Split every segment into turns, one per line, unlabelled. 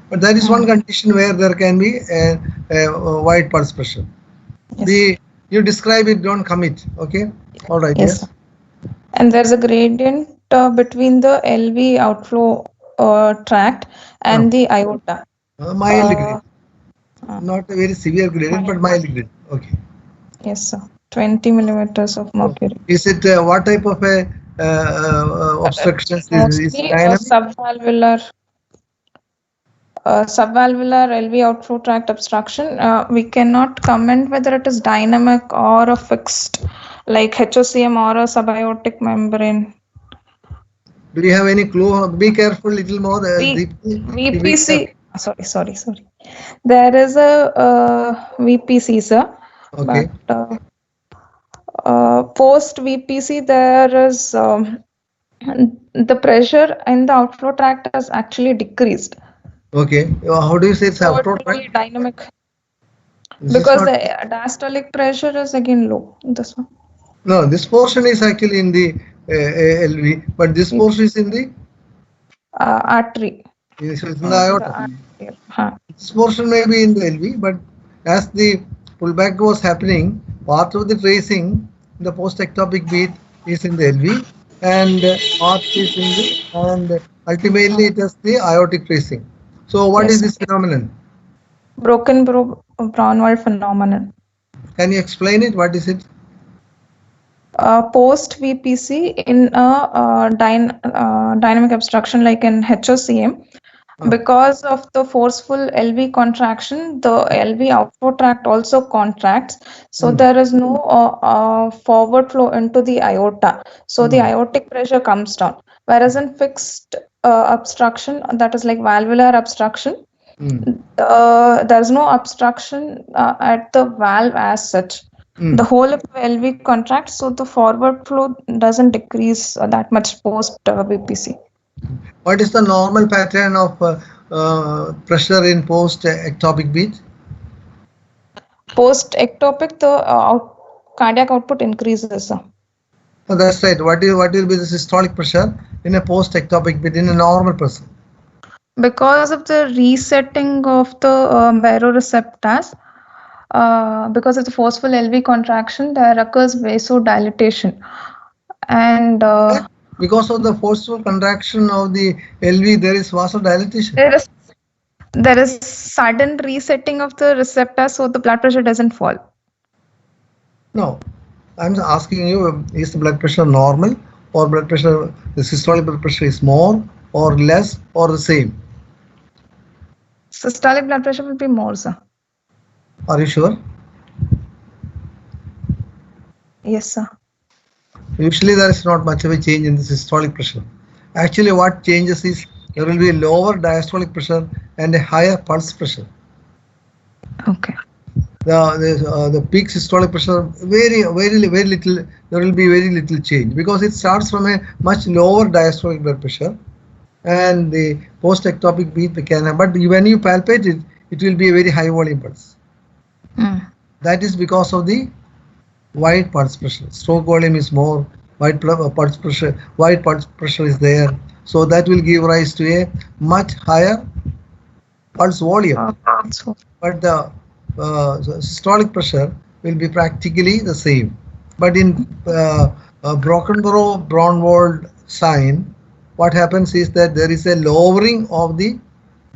But there is one condition where there can be a wide pulse pressure.
Yes.
You describe it, don't commit. Okay. All right.
Yes.
Yes.
And there's a gradient between the LV outflow tract and the aorta.
Mild gradient. Not a very severe gradient,
mild.
but mild gradient. Okay.
Yes, sir. 20 millimeters of mercury.
Is it what type of a obstruction? Is
Mostly
dynamic?
subvalvular LV outflow tract obstruction. We cannot comment whether it is dynamic or a fixed, like HOCM or a subaortic membrane.
Do you have any clue? Be careful, little more.
VPC. Sorry. There is a VPC, sir.
Okay.
But post VPC, there is the pressure in the outflow tract has actually decreased.
Okay. How do you say it's
So
outflow
it will be
tract?
dynamic.
This
Because
is
the diastolic pressure is again low. This one.
No, this portion is actually in the LV, but this portion is in the
Artery.
it's in the aorta.
Huh.
This portion may be in the LV, but as the pullback was happening, part of the tracing, the post-ectopic beat is in the LV, and part is in the, and ultimately it is the aortic tracing. So what is this phenomenon?
Broken Brown wall phenomenon.
Can you explain it? What is it?
Post VPC in a dynamic obstruction like in HOCM, because of the forceful LV contraction, the LV outflow tract also contracts. So there is no forward flow into the aorta. So the aortic pressure comes down. Whereas in fixed obstruction, that is like valvular obstruction, there's no obstruction at the valve as such. The whole of LV contracts, so the forward flow doesn't decrease that much post VPC.
What is the normal pattern of pressure in post-ectopic beat?
Post-ectopic, the cardiac output increases.
Oh, that's right. What will be the systolic pressure in a post-ectopic beat in a normal person?
Because of the resetting of the baroreceptors, because of the forceful LV contraction, there occurs vasodilatation. And
because of the forceful contraction of the LV, there is vasodilatation.
There is sudden resetting of the receptor, so the blood pressure doesn't fall.
No, I'm asking you, is the blood pressure normal, or blood pressure, the systolic blood pressure is more or less or the same?
Systolic blood pressure will be more, sir.
Are you sure?
Yes, sir.
Usually there is not much of a change in the systolic pressure. Actually, what changes is there will be a lower diastolic pressure and a higher pulse pressure.
Okay.
The peak systolic pressure, very little, there will be very little change because it starts from a much lower diastolic blood pressure, and the post-ectopic beat can, but when you palpate it, it will be a very high volume pulse. That is because of the wide pulse pressure. Stroke volume is more, wide pulse pressure is there, so that will give rise to a much higher pulse volume. But the systolic pressure will be practically the same. But in Broken-Brown sign, what happens is that there is a lowering of the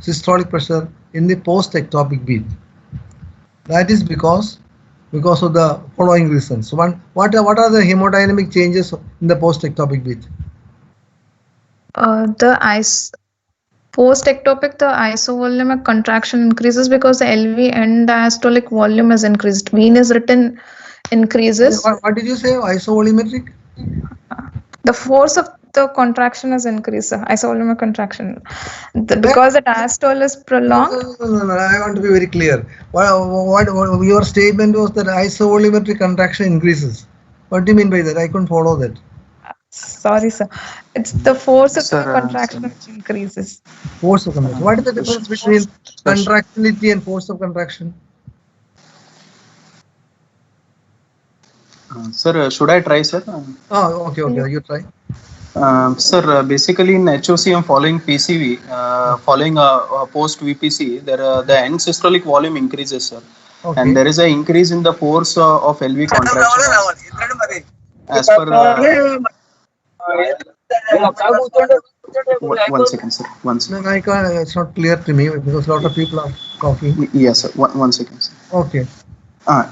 systolic pressure in the post-ectopic beat. That is because of the following reasons. One, what are the hemodynamic changes in the post-ectopic beat?
Post-ectopic, the isovolumic contraction increases because the LV end diastolic volume is increased. Venous return increases.
What did you say? Isovolumetric?
The force of the contraction is increased. Isovolumic contraction. Because the diastole is prolonged.
No, I want to be very clear. What your statement was that isovolumetric contraction increases. What do you mean by that? I couldn't follow that.
Sorry, sir. It's the force of the contraction which increases.
Force of contraction. What is the difference between contractility and force of contraction?
Sir, should I try, sir?
Oh, okay, you try.
Sir, basically in HOCM following PCV, following a post VPC, the end systolic volume increases, sir.
Okay.
And there is an increase in the force of LV contraction. As per. One second, sir. One second.
No, I can't. It's not clear to me because a lot of people are talking.
Yes, sir. One second, sir.
Okay.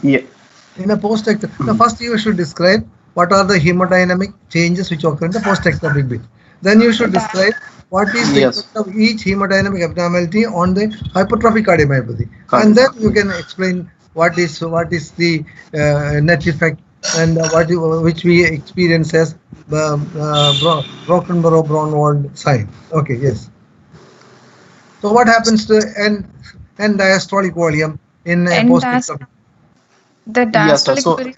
Yeah.
In a post-ectopic, first you should describe what are the hemodynamic changes which occur in the post-ectopic bit. Then you should describe what is the effect of each hemodynamic abnormality on the hypertrophic cardiomyopathy, and then you can explain what is the net effect and which we experience as Brockenborough-Braunwald sign. Okay, yes. So what happens to end diastolic volume in post-ectopic?
The diastolic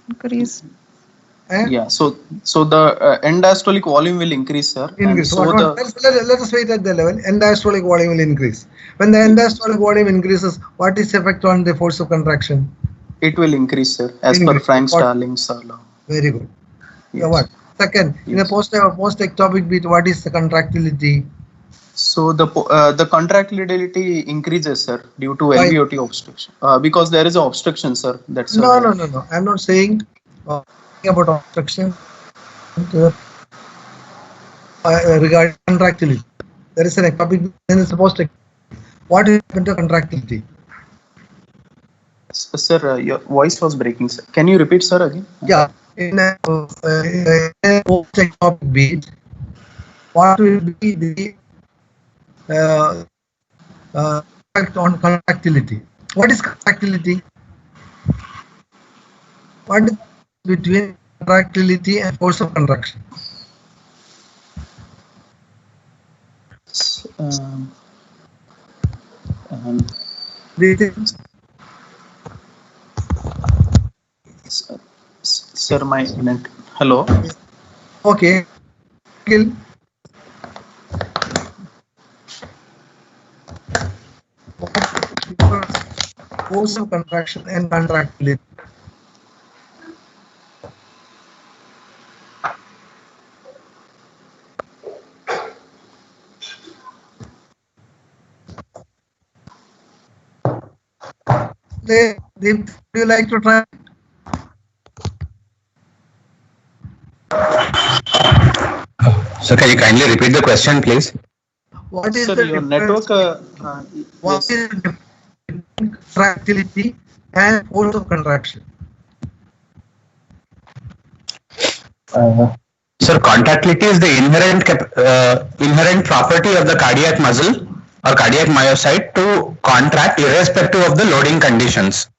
increase.
Yeah, so the end diastolic volume will increase, sir.
Increase. So let us wait at the level. End diastolic volume will increase. When the end diastolic volume increases, what is the effect on the force of contraction?
It will increase, sir, as per Frank-Starling's law.
Very good.
Yes.
So what? Second, in a post-ectopic beat, what is the contractility?
So the contractility increases, sir, due to LVOT obstruction. Because there is an obstruction, sir. That's
no. I'm not saying about obstruction regarding contractility. There is an ectopic, then it's supposed to. What is the contractility?
Sir, your voice was breaking, sir. Can you repeat, sir, again?
Yeah. In a post-ectopic beat, what will be the effect on contractility? What is contractility? What is between contractility and force of contraction?
Sir, my net. Hello.
Okay. Force of contraction and contractility. Would you like to try?
So can you kindly repeat the question, please?
What is
Sir,
the
your network?
What is the difference between contractility and force of contraction?
Sir, contractility is the inherent property of the cardiac muscle or cardiac myocyte to contract irrespective of the loading conditions.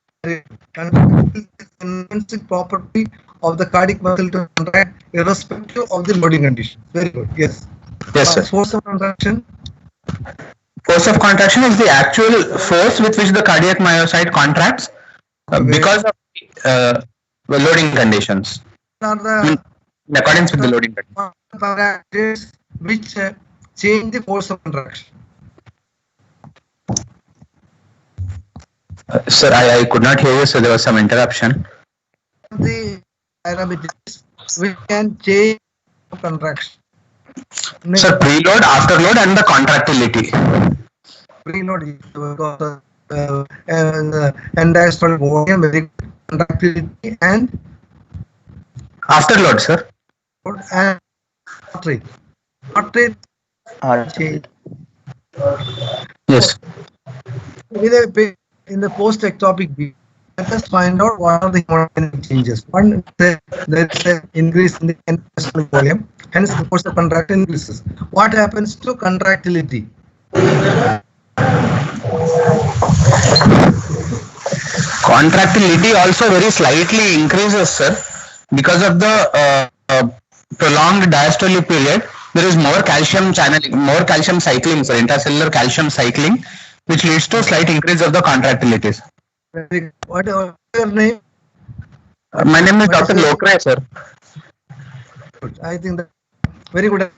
Contractility is the intrinsic property of the cardiac muscle to contract irrespective of the loading conditions. Very good. Yes.
Yes, sir.
Force of contraction.
Force of contraction is the actual force with which the cardiac myocyte contracts because of the loading conditions. In accordance with the loading conditions.
Parameters which change the force of contraction.
Sir, I could not hear you, so there was some interruption.
The parameters which can change contraction.
Sir, preload, afterload, and the contractility.
Preload is because end diastolic volume, contractility, and
afterload, sir.
And heart rate. Heart rate change.
Yes.
In the post-ectopic beat, let us find out what are the hemodynamic changes. One, there is an increase in the end diastolic volume, hence the force of contraction increases. What happens to contractility?
Contractility also very slightly increases, sir, because of the prolonged diastolic period. There is more calcium channeling, more calcium cycling, sir, intracellular calcium cycling, which leads to slight increase of the contractilities.
What is your name?
My name is Dr. Lokray, sir.
I think that very good.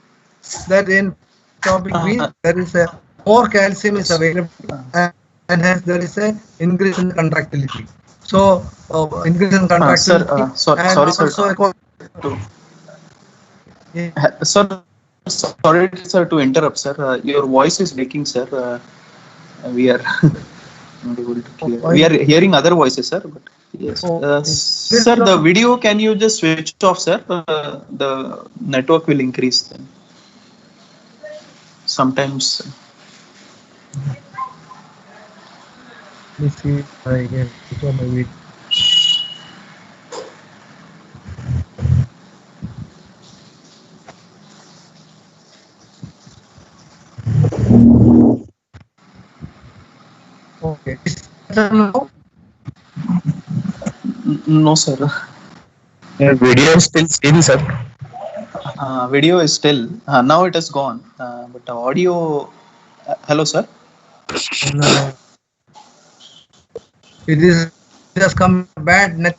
That in topic B, there is a more calcium is available, and hence there is a increase in contractility. So increase in contractility.
Sir, sorry, sir. Sir, sorry, sir, to interrupt, sir. Your voice is breaking, sir. We are not able to hear. We are hearing other voices, sir. But yes, sir, the video, can you just switch off, sir? The network will increase then. Sometimes.
Let me see if I can switch on my video. Okay. Is it better now?
No, sir.
Video is still seen, sir.
Video is still. Now it has gone. But audio. Hello, sir.
No. It has come bad net.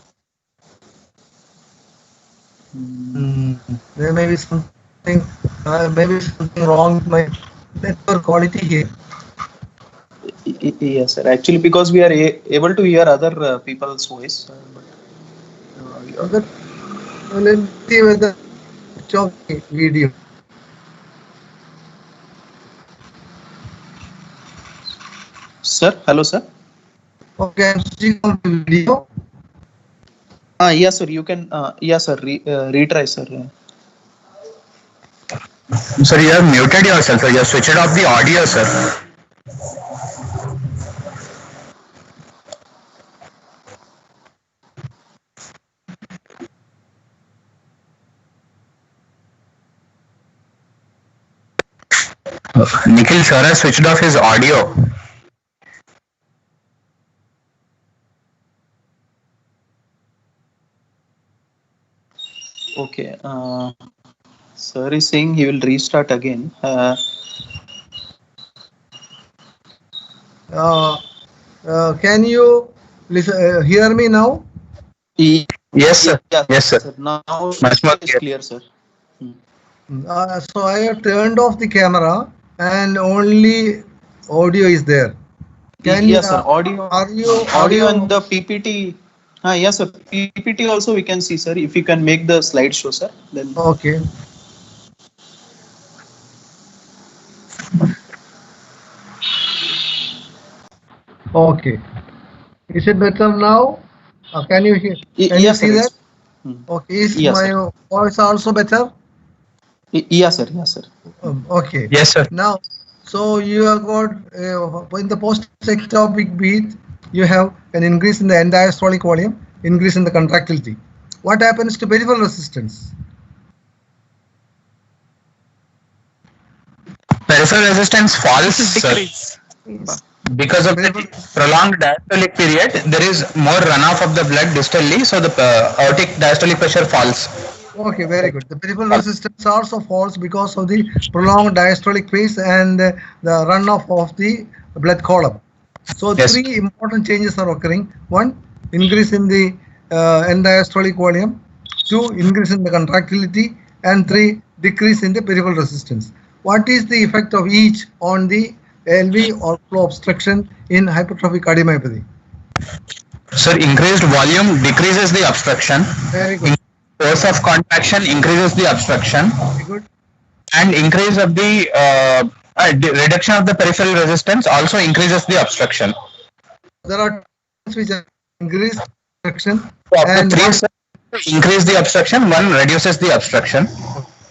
There may be something wrong with my network quality here.
Yes, sir. Actually, because we are able to hear other people's voice.
Okay. Let's see whether it's okay video.
Sir, hello, sir.
Okay, I'm switching on the video.
Yes, sir. You can. Yes, sir. Retry, sir.
Sir, you have muted yourself, sir. You have switched off the audio, sir. Nikhil sir has switched off his audio.
Okay. Sir is saying he will restart again.
Can you listen, hear me now?
Yes, sir. Yes, sir.
Now
Much more
it's clear, sir.
So I have turned off the camera and only audio is there.
Yes, sir. Audio.
Audio
And the PPT. Yes, sir. PPT also we can see, sir. If you can make the slideshow, sir. Then.
Okay. Okay. Is it better now? Can you hear? Can you see that? Okay. Is my voice also better?
Yes, sir. Yes, sir.
Okay.
Yes, sir.
Now, so you have got in the post-ectopic beat, you have an increase in the end diastolic volume, increase in the contractility. What happens to peripheral resistance?
Peripheral resistance falls, sir. Because of the prolonged diastolic period, there is more runoff of the blood distally, so the aortic diastolic pressure falls.
Okay, very good. The peripheral resistance also falls because of the prolonged diastolic phase and the runoff of the blood column. So
Yes.
Three important changes are occurring. One, increase in the end diastolic volume. Two, increase in the contractility. And three, decrease in the peripheral resistance. What is the effect of each on the LV or flow obstruction in hypertrophic cardiomyopathy?
Sir, increased volume decreases the obstruction.
Very good.
Force of contraction increases the obstruction.
Very good.
And increase of the reduction of the peripheral resistance also increases the obstruction.
There are things which are increase obstruction.
So up to
And
three
one-
steps increase the obstruction, one reduces the obstruction.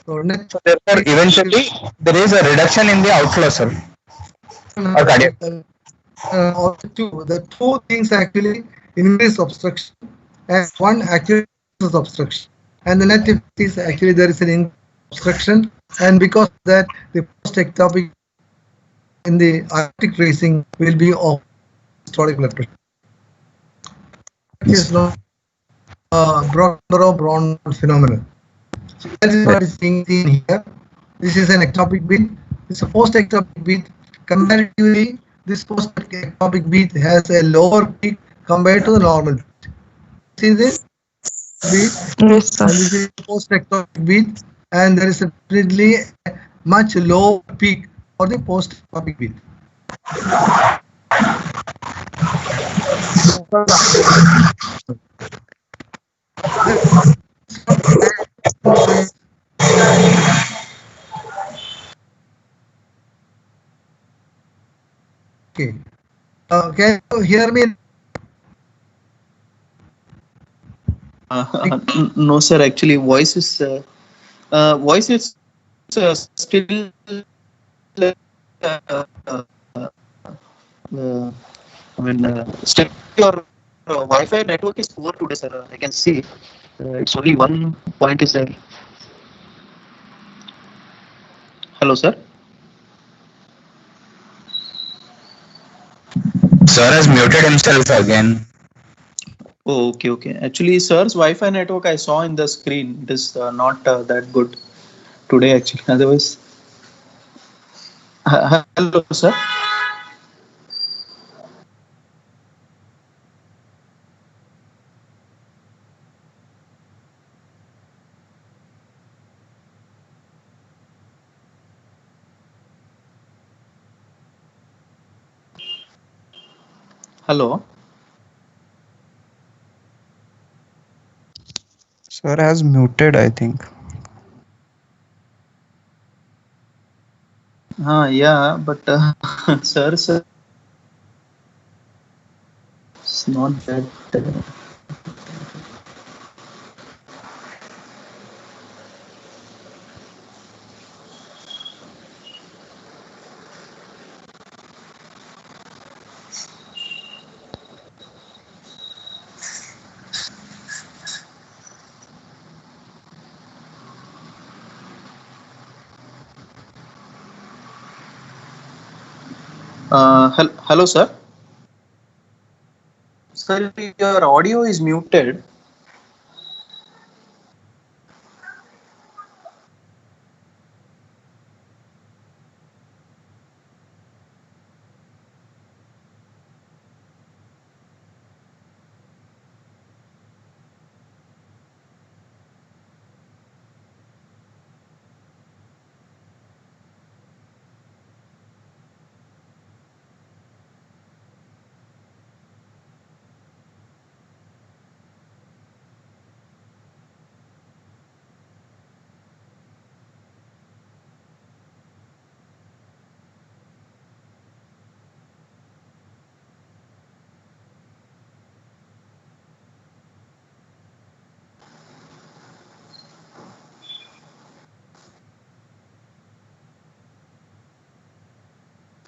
So next,
So therefore, eventually there is a reduction in the outflow, sir. Or cardiac.
The two things actually increase obstruction and one actually reduces obstruction. And the net effect is actually there is an obstruction, and because of that the post-ectopic in the aortic tracing will be of systolic blood pressure. It is not Brown phenomenon. So that is what is being seen here. This is an ectopic beat. This is a post-ectopic beat. Comparatively, this post-ectopic beat has a lower peak compared to the normal beat. See this beat?
Yes, sir.
And this is post-ectopic beat, and there is definitely a much lower peak for the post-ectopic beat. Okay. Can you hear me?
No, sir. Actually, voice is still. I mean, still your Wi-Fi network is poor today, sir. I can see it's only one point is there. Hello, sir.
Sir has muted himself again.
Oh, okay, okay. Actually, sir's Wi-Fi network I saw in the screen. It is not that good today, actually. Otherwise, hello, sir. Hello.
Sir has muted, I think.
Yeah, but sir, it's not that. Hello, sir. Sir, your audio is muted.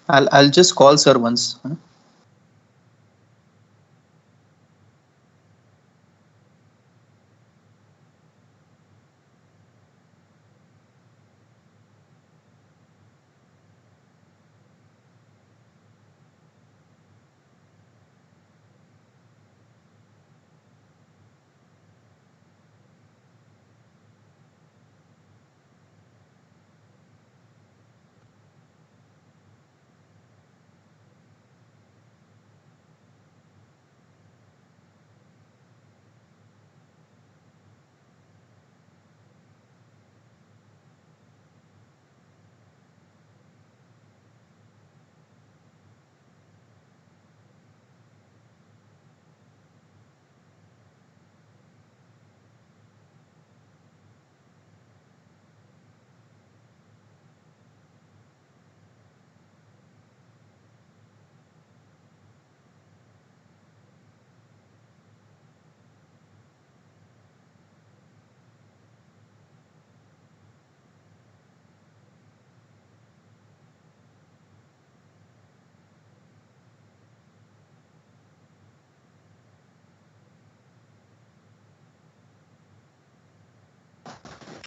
I'll just call sir once. Huh?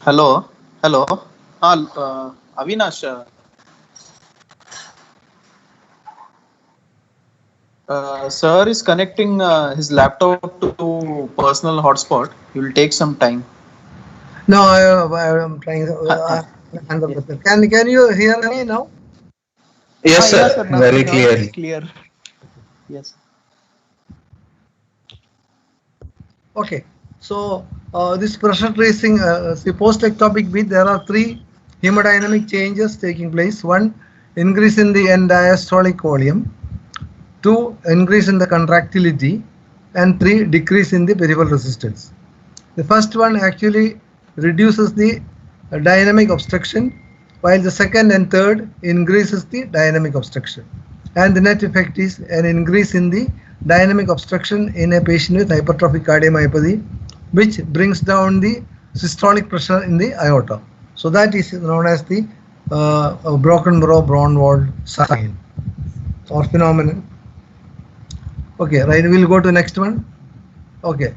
Hello, hello. Avinash, sir is connecting his laptop to personal hotspot. It will take some time.
No, I am trying. Can you hear me now?
Yes,
Yes,
sir.
sir. Now,
Very
now
clear.
it's clear. Yes.
Okay. So this pressure tracing, see post-ectopic beat, there are three hemodynamic changes taking place. One, increase in the end diastolic volume. Two, increase in the contractility. And three, decrease in the peripheral resistance. The first one actually reduces the dynamic obstruction, while the second and third increases the dynamic obstruction. and the net effect is an increase in the dynamic obstruction in a patient with hypertrophic cardiomyopathy, which brings down the systolic pressure in the aorta. So that is known as the broken bro brown wall sign or phenomenon. Okay, right. We'll go to next one. Okay.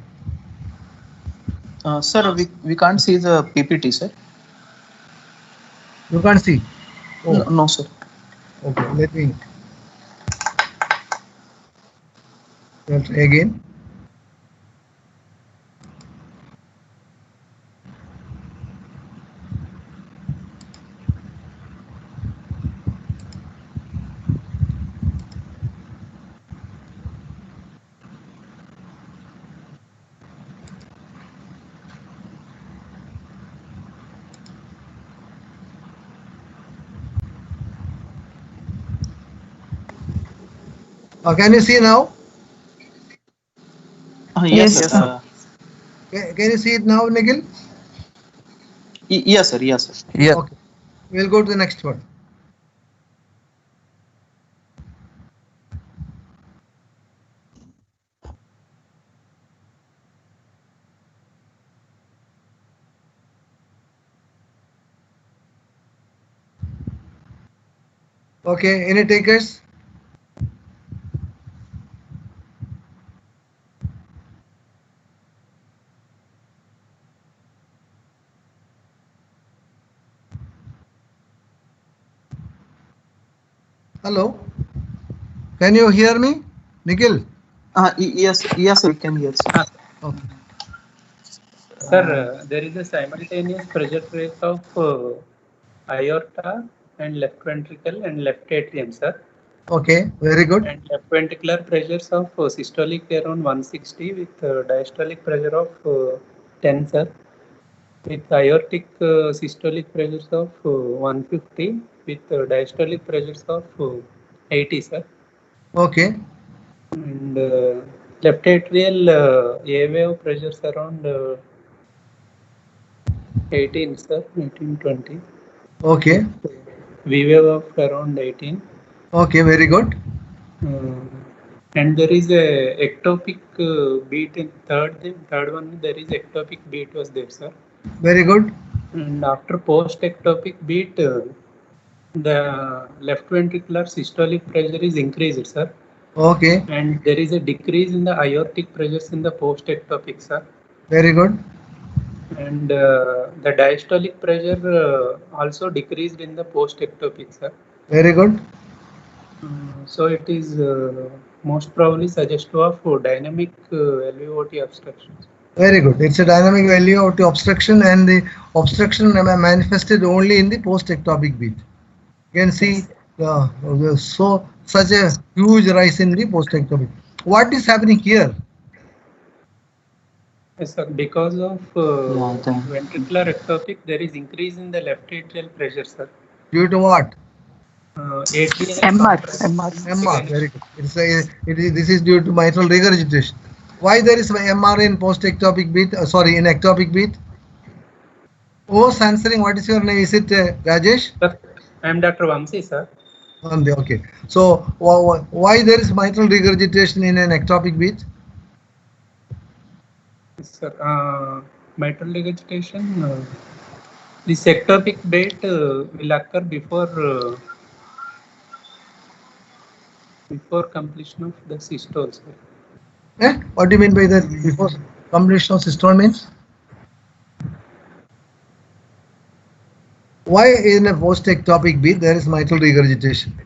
Sir, we can't see the PPT, sir.
You can't see. Oh.
No, sir.
Okay, let me try again. Can you see now?
Yes,
Yes,
sir.
Can you see it now, Nikhil?
Yes, sir. Yes, sir.
Yeah.
Okay. We'll go to the next one. Okay, any takers? Hello? Can you hear me, Nikhil?
Yes, sir. We can hear, sir.
Okay.
Sir, there is a simultaneous pressure trace of aorta and left ventricle and left atrium, sir.
Okay, very good.
And left ventricular pressures of systolic around 160 with diastolic pressure of 10, sir. With aortic systolic pressures of 150 with diastolic pressures of 80, sir.
Okay.
And left atrial A wave pressures around 18, sir, 18, 20.
Okay.
V wave of around 18.
Okay, very good.
And there is a ectopic beat in third one. There is ectopic beat was there, sir.
Very good.
And after post ectopic beat, the left ventricular systolic pressure is increased, sir.
Okay.
And there is a decrease in the aortic pressures in the post ectopic, sir.
Very good.
And the diastolic pressure also decreased in the post ectopic, sir.
Very good.
So it is most probably suggestive of dynamic LVOT obstructions.
Very good. It's a dynamic value of the obstruction, and the obstruction manifested only in the post-ectopic beat. You can see such a huge rise in the post-ectopic. What is happening here?
Yes, sir. Because of ventricular ectopic, there is increase in the left atrial pressure, sir.
Due to what?
MR.
MR. Very good. This is due to mitral regurgitation. Why there is MR in post-ectopic beat? In ectopic beat. Who's answering? What is your name? Is it Rajesh?
Sir, I am Dr. Vamsi, sir.
Okay. So why there is mitral regurgitation in an ectopic beat?
Sir, mitral regurgitation. This ectopic beat will occur before completion of the systole, sir.
What do you mean by that? Before completion of systole means? Why in a post-ectopic beat there is mitral regurgitation?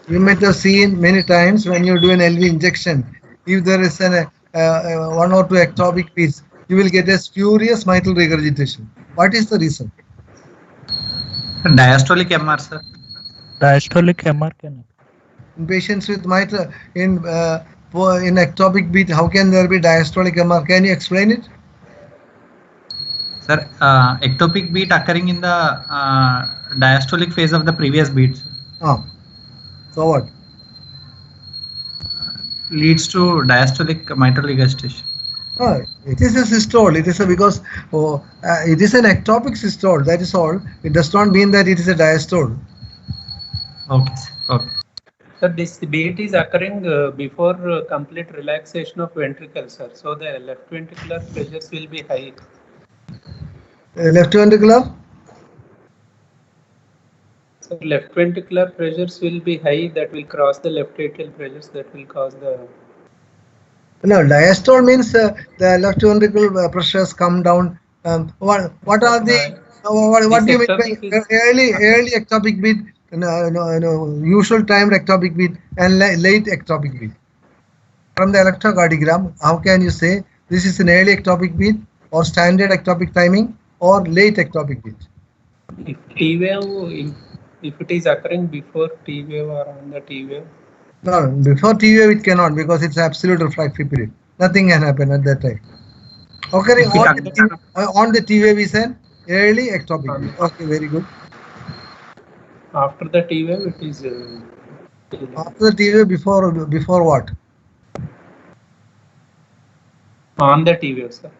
You might have seen many times when you do an LV injection, if there is an one or two ectopic beats, you will get a spurious mitral regurgitation. What is the reason?
Diastolic MR, sir.
Diastolic MR can.
In patients with mitral in ectopic beat, how can there be diastolic MR? Can you explain it?
Sir, ectopic beat occurring in the diastolic phase of the previous beat.
So what?
Leads to diastolic mitral regurgitation.
It is a systole. It is a because it is an ectopic systole. That is all. It does not mean that it is a diastole.
Okay. Okay.
So this beat is occurring before complete relaxation of ventricle, sir. So the left ventricular pressures will be high.
Left ventricular.
So left ventricular pressures will be high. That will cross the left atrial pressures. That will cause the.
No, diastole means the left ventricular pressures come down. What are the what do you mean by early ectopic beat? No, usual timed ectopic beat and late ectopic beat. From the electrocardiogram, how can you say this is an early ectopic beat or standard ectopic timing or late ectopic beat?
If T wave, if it is occurring before T wave or on the T wave.
No, before T wave it cannot because it's absolute refractory period. Nothing can happen at that time. Occurring on the T wave is an early ectopic beat. Okay, very good.
After the T wave, it is.
After the T wave, before what?
On the T wave, sir.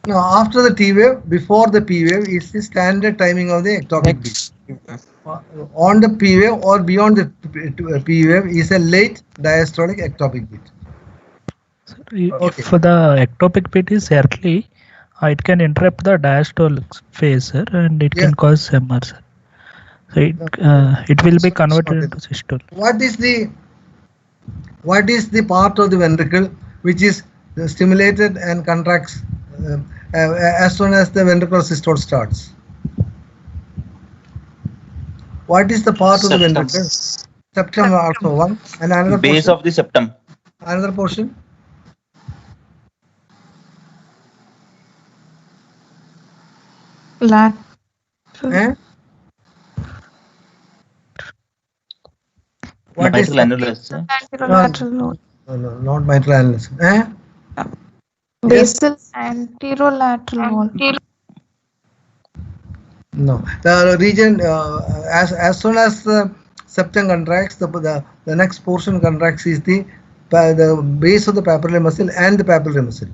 No, after the T wave, before the P wave is the standard timing of the ectopic beat. On the P wave or beyond the P wave is a late diastolic ectopic beat.
If the ectopic beat is early, it can interrupt the diastolic phase, sir, and it can cause MR, sir. So it will be converted into systole.
What is the part of the ventricle which is stimulated and contracts as soon as the ventricular systole starts? What is the part of the ventricle? Septum also one. And another
base
portion?
of the septum.
Another portion?
Lateral.
What is
mitral annulus?
Anterolateral lobe.
No, not mitral annulus.
Basal anterolateral wall.
No, the region as soon as the septum contracts, the next portion contracts is the base of the papillary muscle and the papillary muscle.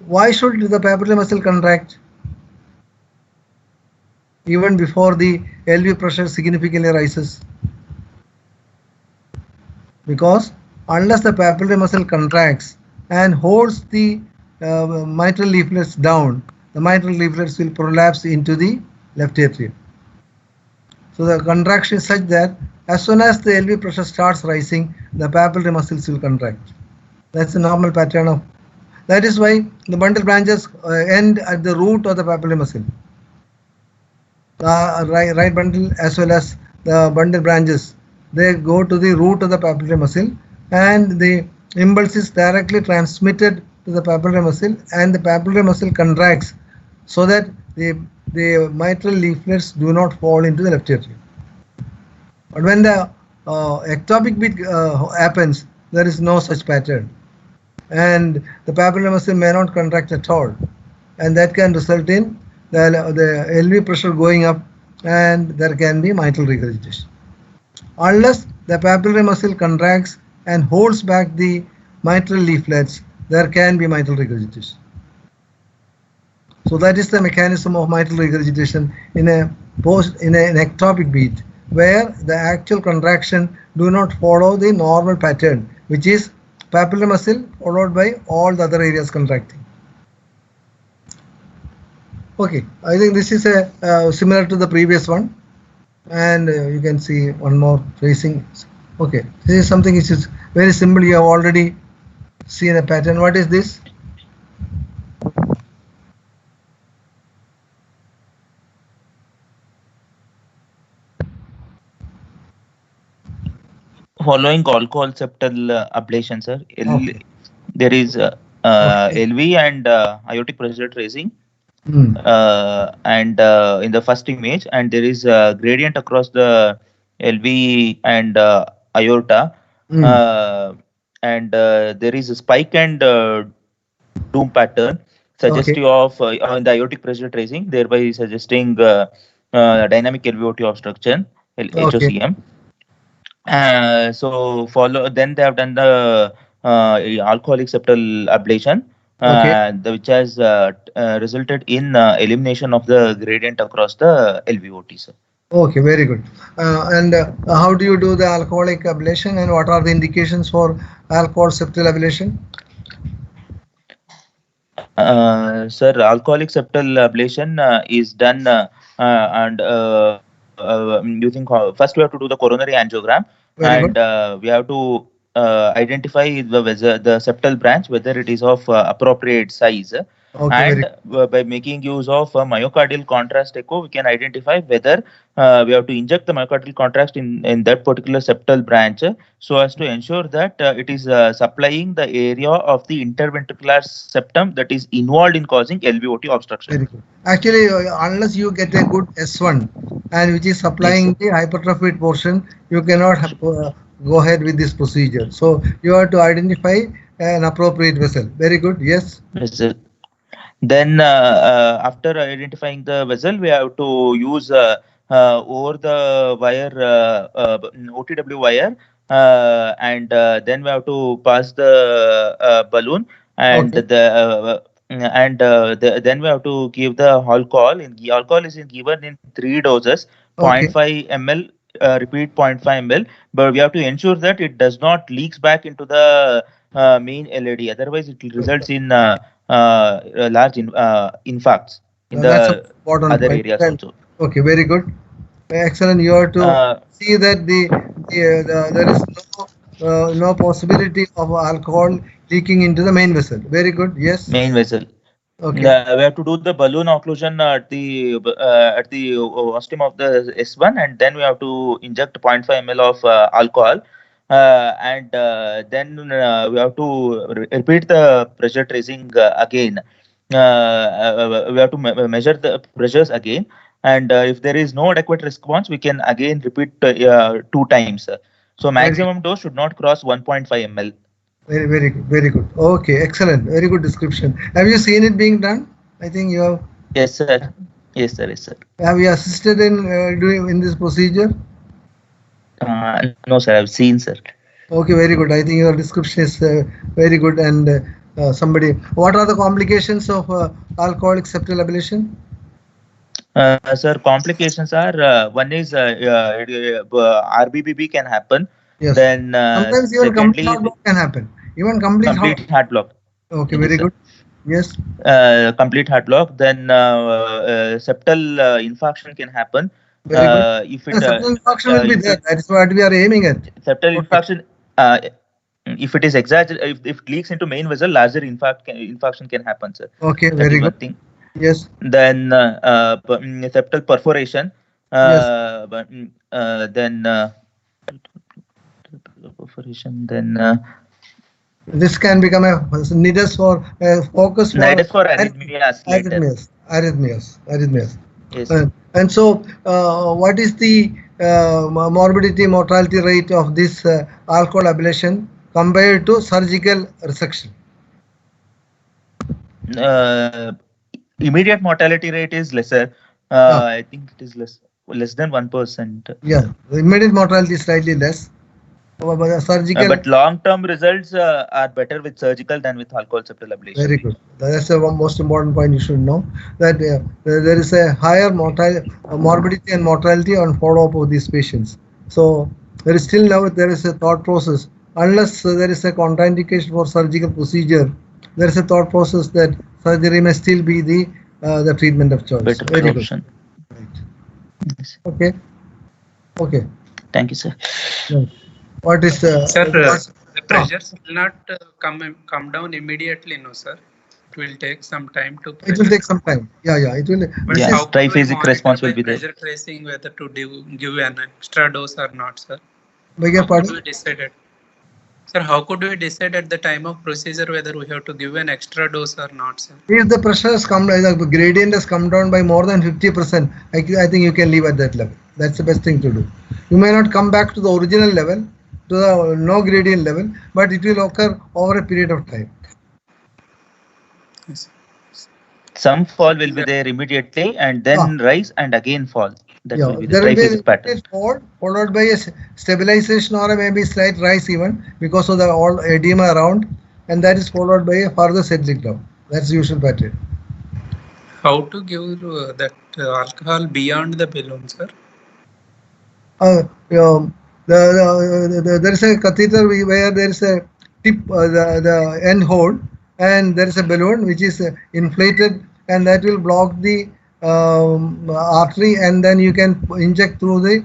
Why should the papillary muscle contract even before the LV pressure significantly rises? Because unless the papillary muscle contracts and holds the mitral leaflets down, the mitral leaflets will prolapse into the left atrium. So the contraction is such that as soon as the LV pressure starts rising, the papillary muscles will contract. That's the normal pattern of. That is why the bundle branches end at the root of the papillary muscle. Right bundle as well as the bundle branches, they go to the root of the papillary muscle, and the impulse is directly transmitted to the papillary muscle, and the papillary muscle contracts so that the mitral leaflets do not fall into the left atrium. But when the ectopic beat happens, there is no such pattern, and the papillary muscle may not contract at all, and that can result in the LV pressure going up, and there can be mitral regurgitation. Unless the papillary muscle contracts and holds back the mitral leaflets, there can be mitral regurgitation. So that is the mechanism of mitral regurgitation in an ectopic beat, where the actual contraction do not follow the normal pattern, which is papillary muscle followed by all the other areas contracting. Okay, I think this is similar to the previous one, and you can see one more tracing. Okay, this is something which is very simple. You have already seen a pattern. What is this?
Following alcohol septal ablation, sir.
Okay.
There is LV and aortic pressure tracing. And in the first image, and there is a gradient across the LV and aorta, and there is a spike and doom pattern suggestive of in the aortic pressure tracing, thereby suggesting dynamic LVOT obstruction, HOCM. So then they have done the alcoholic septal ablation, which has resulted in elimination of the gradient across the LVOT, sir.
Okay, very good. And how do you do the alcoholic ablation, and what are the indications for alcohol septal ablation?
Sir, alcoholic septal ablation is done and using first we have to do the coronary angiogram,
Very
and we have to identify the septal branch, whether it is of appropriate size.
Okay,
And by making use of myocardial contrast echo, we can identify whether we have to inject the myocardial contrast in that particular septal branch, so as to ensure that it is supplying the area of the interventricular septum that is involved in causing LVOT obstruction.
Very good. Actually, unless you get a good S1 and which is supplying the hypertrophied portion, you cannot go ahead with this procedure. So you have to identify an appropriate vessel. Very good. Yes.
Vessel. Then after identifying the vessel, we have to use over the wire OTW wire, and then we have to pass the balloon, and then we have to give the alcohol. Alcohol is given in 3 doses, 0.5 ml, repeat 0.5 ml, but we have to ensure that it does not leaks back into the main LED. Otherwise, it results in large infarcts in the other areas also.
Okay, very good. Excellent. You have to see that there is no possibility of alcohol leaking into the main vessel. Very good. Yes.
Main vessel.
Okay.
We have to do the balloon occlusion at the ostium of the S1, and then we have to inject 0.5 ml of alcohol, and then we have to repeat the pressure tracing again. We have to measure the pressures again, and if there is no adequate response, we can again repeat 2 times. So maximum dose should not cross 1.5 ml.
Very good. Very good. Okay, excellent. Very good description. Have you seen it being done? I think you have.
Yes, sir. Yes, sir. Yes, sir.
Have you assisted in doing this procedure?
No, sir. I've seen, sir.
Okay, very good. I think your description is very good. And what are the complications of alcoholic septal ablation?
Sir, complications are one is RBBB can happen.
Yes.
Then
sometimes even complete heart block can happen. Even complete
heart block.
Okay, very good. Yes.
Complete heart block. Then septal infarction can happen. If it
septal infarction will be there. That is what we are aiming at.
Septal infarction. If it is exaggerated, if it leaks into main vessel, larger infarction can happen, sir.
Okay, very good. Thing. Yes.
Then septal perforation. Then perforation. Then
this can become a nidus for focus for
arrhythmias.
Arrhythmias.
Yes.
And so, what is the morbidity mortality rate of this alcohol ablation compared to surgical resection?
Immediate mortality rate is lesser. I think it is less than 1%.
Yeah, the immediate mortality is slightly less. Surgical,
but long-term results are better with surgical than with alcohol septal ablation.
Very good. That's the most important point you should know, that there is a higher morbidity and mortality on follow-up of these patients. So there is still now there is a thought process. Unless there is a contraindication for surgical procedure, there is a thought process that surgery may still be the treatment of choice.
Better
Very
option.
Good. Right. Yes. Okay. Okay.
Thank you, sir.
Right. What is
sir? The pressures will not come down immediately, no, sir. It will take some time to.
It will take some time. Yeah. It will.
But
how triphasic response will be there.
Pressure tracing whether to give an extra dose or not, sir.
Beg your pardon?
How could we decide? Sir, how could we decide at the time of procedure whether we have to give an extra dose or not, sir?
If the pressure has come, the gradient has come down by more than 50%, I think you can leave at that level. That's the best thing to do. You may not come back to the original level, to the no gradient level, but it will occur over a period of time.
Yes.
Some fall will be there immediately and then rise and again fall. That
Yeah,
will be the
there will be
triphasic pattern.
a fall followed by a stabilization or a maybe slight rise even because of the all edema around, and that is followed by a further settling down. That's the usual pattern.
How to give that alcohol beyond the balloon, sir?
There is a catheter where there is a tip, the end hole, and there is a balloon which is inflated, and that will block the artery, and then you can inject through the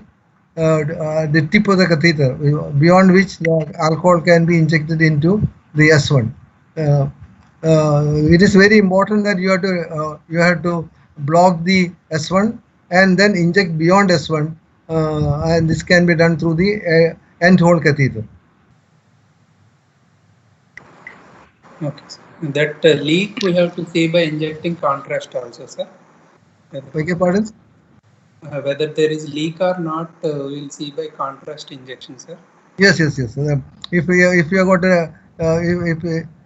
tip of the catheter, beyond which the alcohol can be injected into the S1. It is very important that you have to block the S1 and then inject beyond S1, and this can be done through the end hole catheter.
Okay, sir. That leak we have to see by injecting contrast also, sir.
Beg your pardon?
Whether there is leak or not, we'll see by contrast injection, sir.
Yes. If you got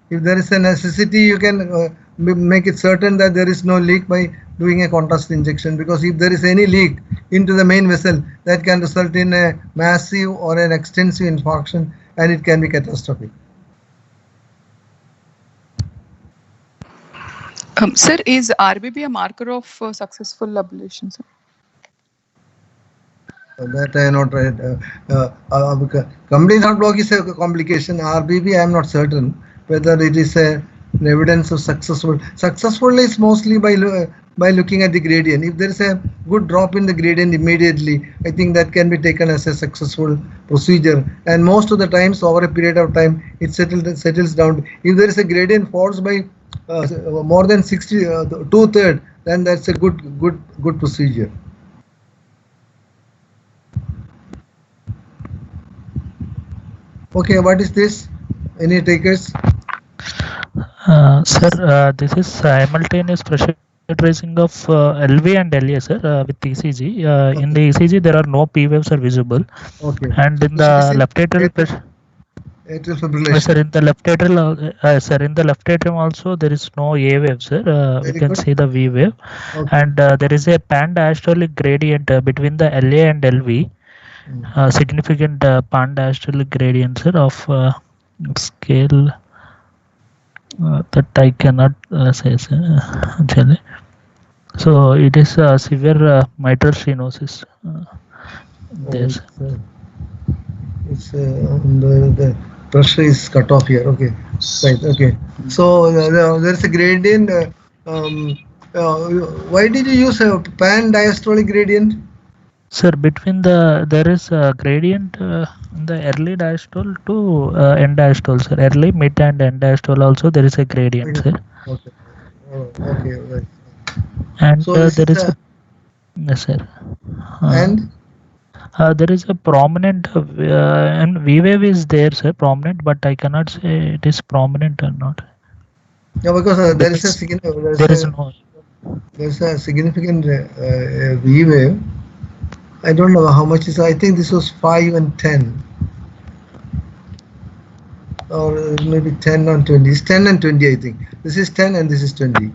if there is a necessity, you can make it certain that there is no leak by doing a contrast injection, because if there is any leak into the main vessel, that can result in a massive or an extensive infarction, and it can be catastrophic.
Sir, is RBB a marker of successful ablation, sir?
That I am not right. Complete heart block is a complication. RBB, I am not certain whether it is an evidence of successful. Successful is mostly by looking at the gradient. If there is a good drop in the gradient immediately, I think that can be taken as a successful procedure. And most of the times, over a period of time, it settles down. If there is a gradient falls by more than 60, 2/3, then that's a good procedure. Okay, what is this? Any takers?
Sir, this is simultaneous pressure tracing of LV and LA, sir, with ECG.
Okay.
In the ECG, there are no P waves are visible.
Okay.
And in the left atrial pressure,
atrial fibrillation.
sir, in the left atrial, in the left atrium also there is no A wave, sir. We can see the V wave,
Okay.
and there is a pan-diastolic gradient between the LA and LV. Significant pan-diastolic gradient, sir, of scale that I cannot say, sir, actually. So it is severe mitral stenosis. There's
It's the pressure is cut off here. Okay, right. Okay. So there is a gradient. Why did you use a pan-diastolic gradient?
Sir, between there is a gradient in the early diastole to end diastole, sir. Early, mid, and end diastole also there is a gradient, sir.
Okay. Okay. Right.
And
So
there is a yes, sir.
And
There is a prominent and V wave is there, sir, prominent, but I cannot say it is prominent or not.
yeah, because there is a significant V wave. I don't know how much is. I think this was 5 and 10, or maybe 10 and 20. It's 10 and 20, I think. This is 10 and this is 20.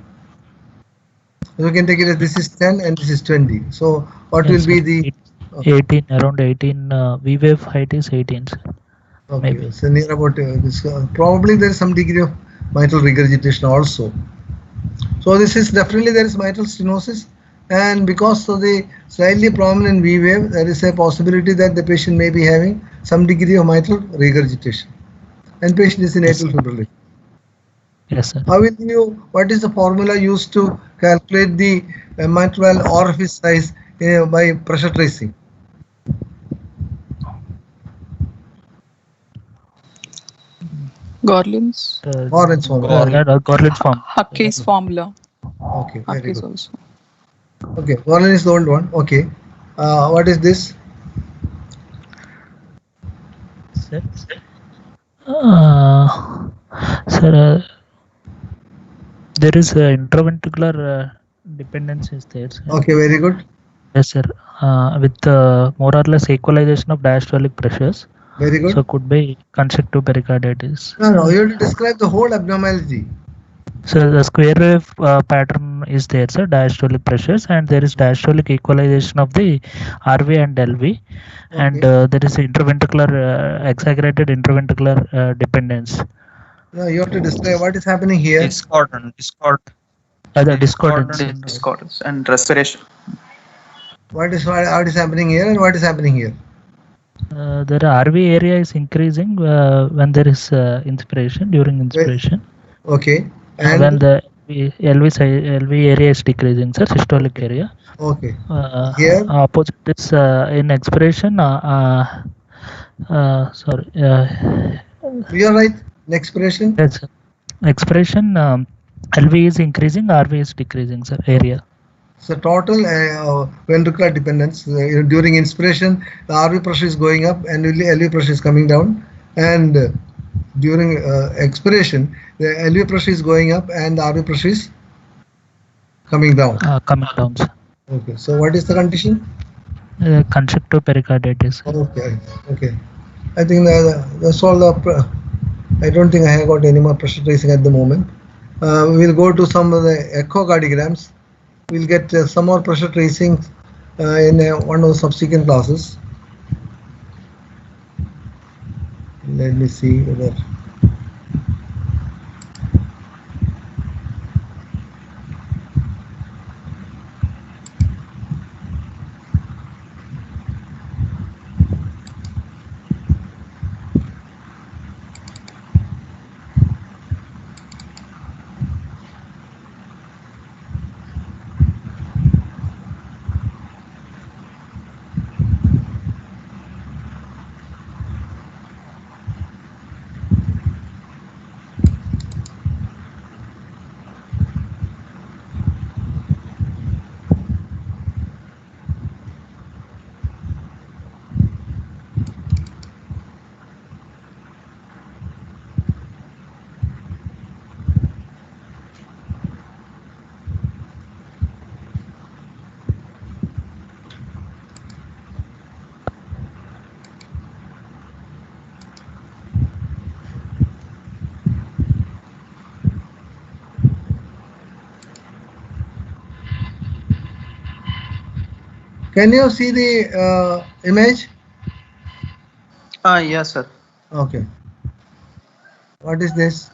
So we can take it as this is 10 and this is 20. So what
Yes,
will be
sir.
the
18, around 18, V wave height is 18, sir.
okay?
Maybe.
So near about this. Probably there is some degree of mitral regurgitation also. So this is definitely there is mitral stenosis, and because of the slightly prominent V wave, there is a possibility that the patient may be having some degree of mitral regurgitation, and patient is in atrial fibrillation.
Yes, sir.
How will you? What is the formula used to calculate the mitral orifice size by pressure tracing?
Gorlin's.
Orange formula.
Gorlitz form.
Huckley's formula.
Okay, very
Huckley's
good.
also.
Okay, Warren is the old one. Okay, what is this?
Sir, sir, there is intraventricular dependence is there, sir.
Okay, very good.
Yes, sir. With more or less equalization of diastolic pressures.
Very good.
So could be constrictive pericarditis.
No, you have to describe the whole abnormality.
So the square wave pattern is there, sir, diastolic pressures, and there is diastolic equalization of the RV and LV, and there is interventricular exaggerated interventricular dependence.
No, you have to describe what is happening here.
Discordance and respiration.
What is happening here and what is happening here?
The RV area is increasing when there is inspiration, during inspiration.
Okay. And
when the LV area is decreasing, sir, systolic area.
Okay. Here
opposite is in expiration. Sorry.
You are right. In expiration.
Yes, sir. Expiration. LV is increasing, RV is decreasing, sir. Area.
So total ventricular dependence during inspiration, the RV pressure is going up and LV pressure is coming down, and during expiration, the LV pressure is going up and the RV pressure is coming down.
Coming down, sir.
Okay. So what is the condition?
Constrictive pericarditis.
Okay. Okay. I think that's all. I don't think I have got any more pressure tracing at the moment. We'll go to some of the echocardiograms. We'll get some more pressure tracing in one of the subsequent classes. Let me see whether. Can you see the image?
Yes, sir.
Okay. What is this?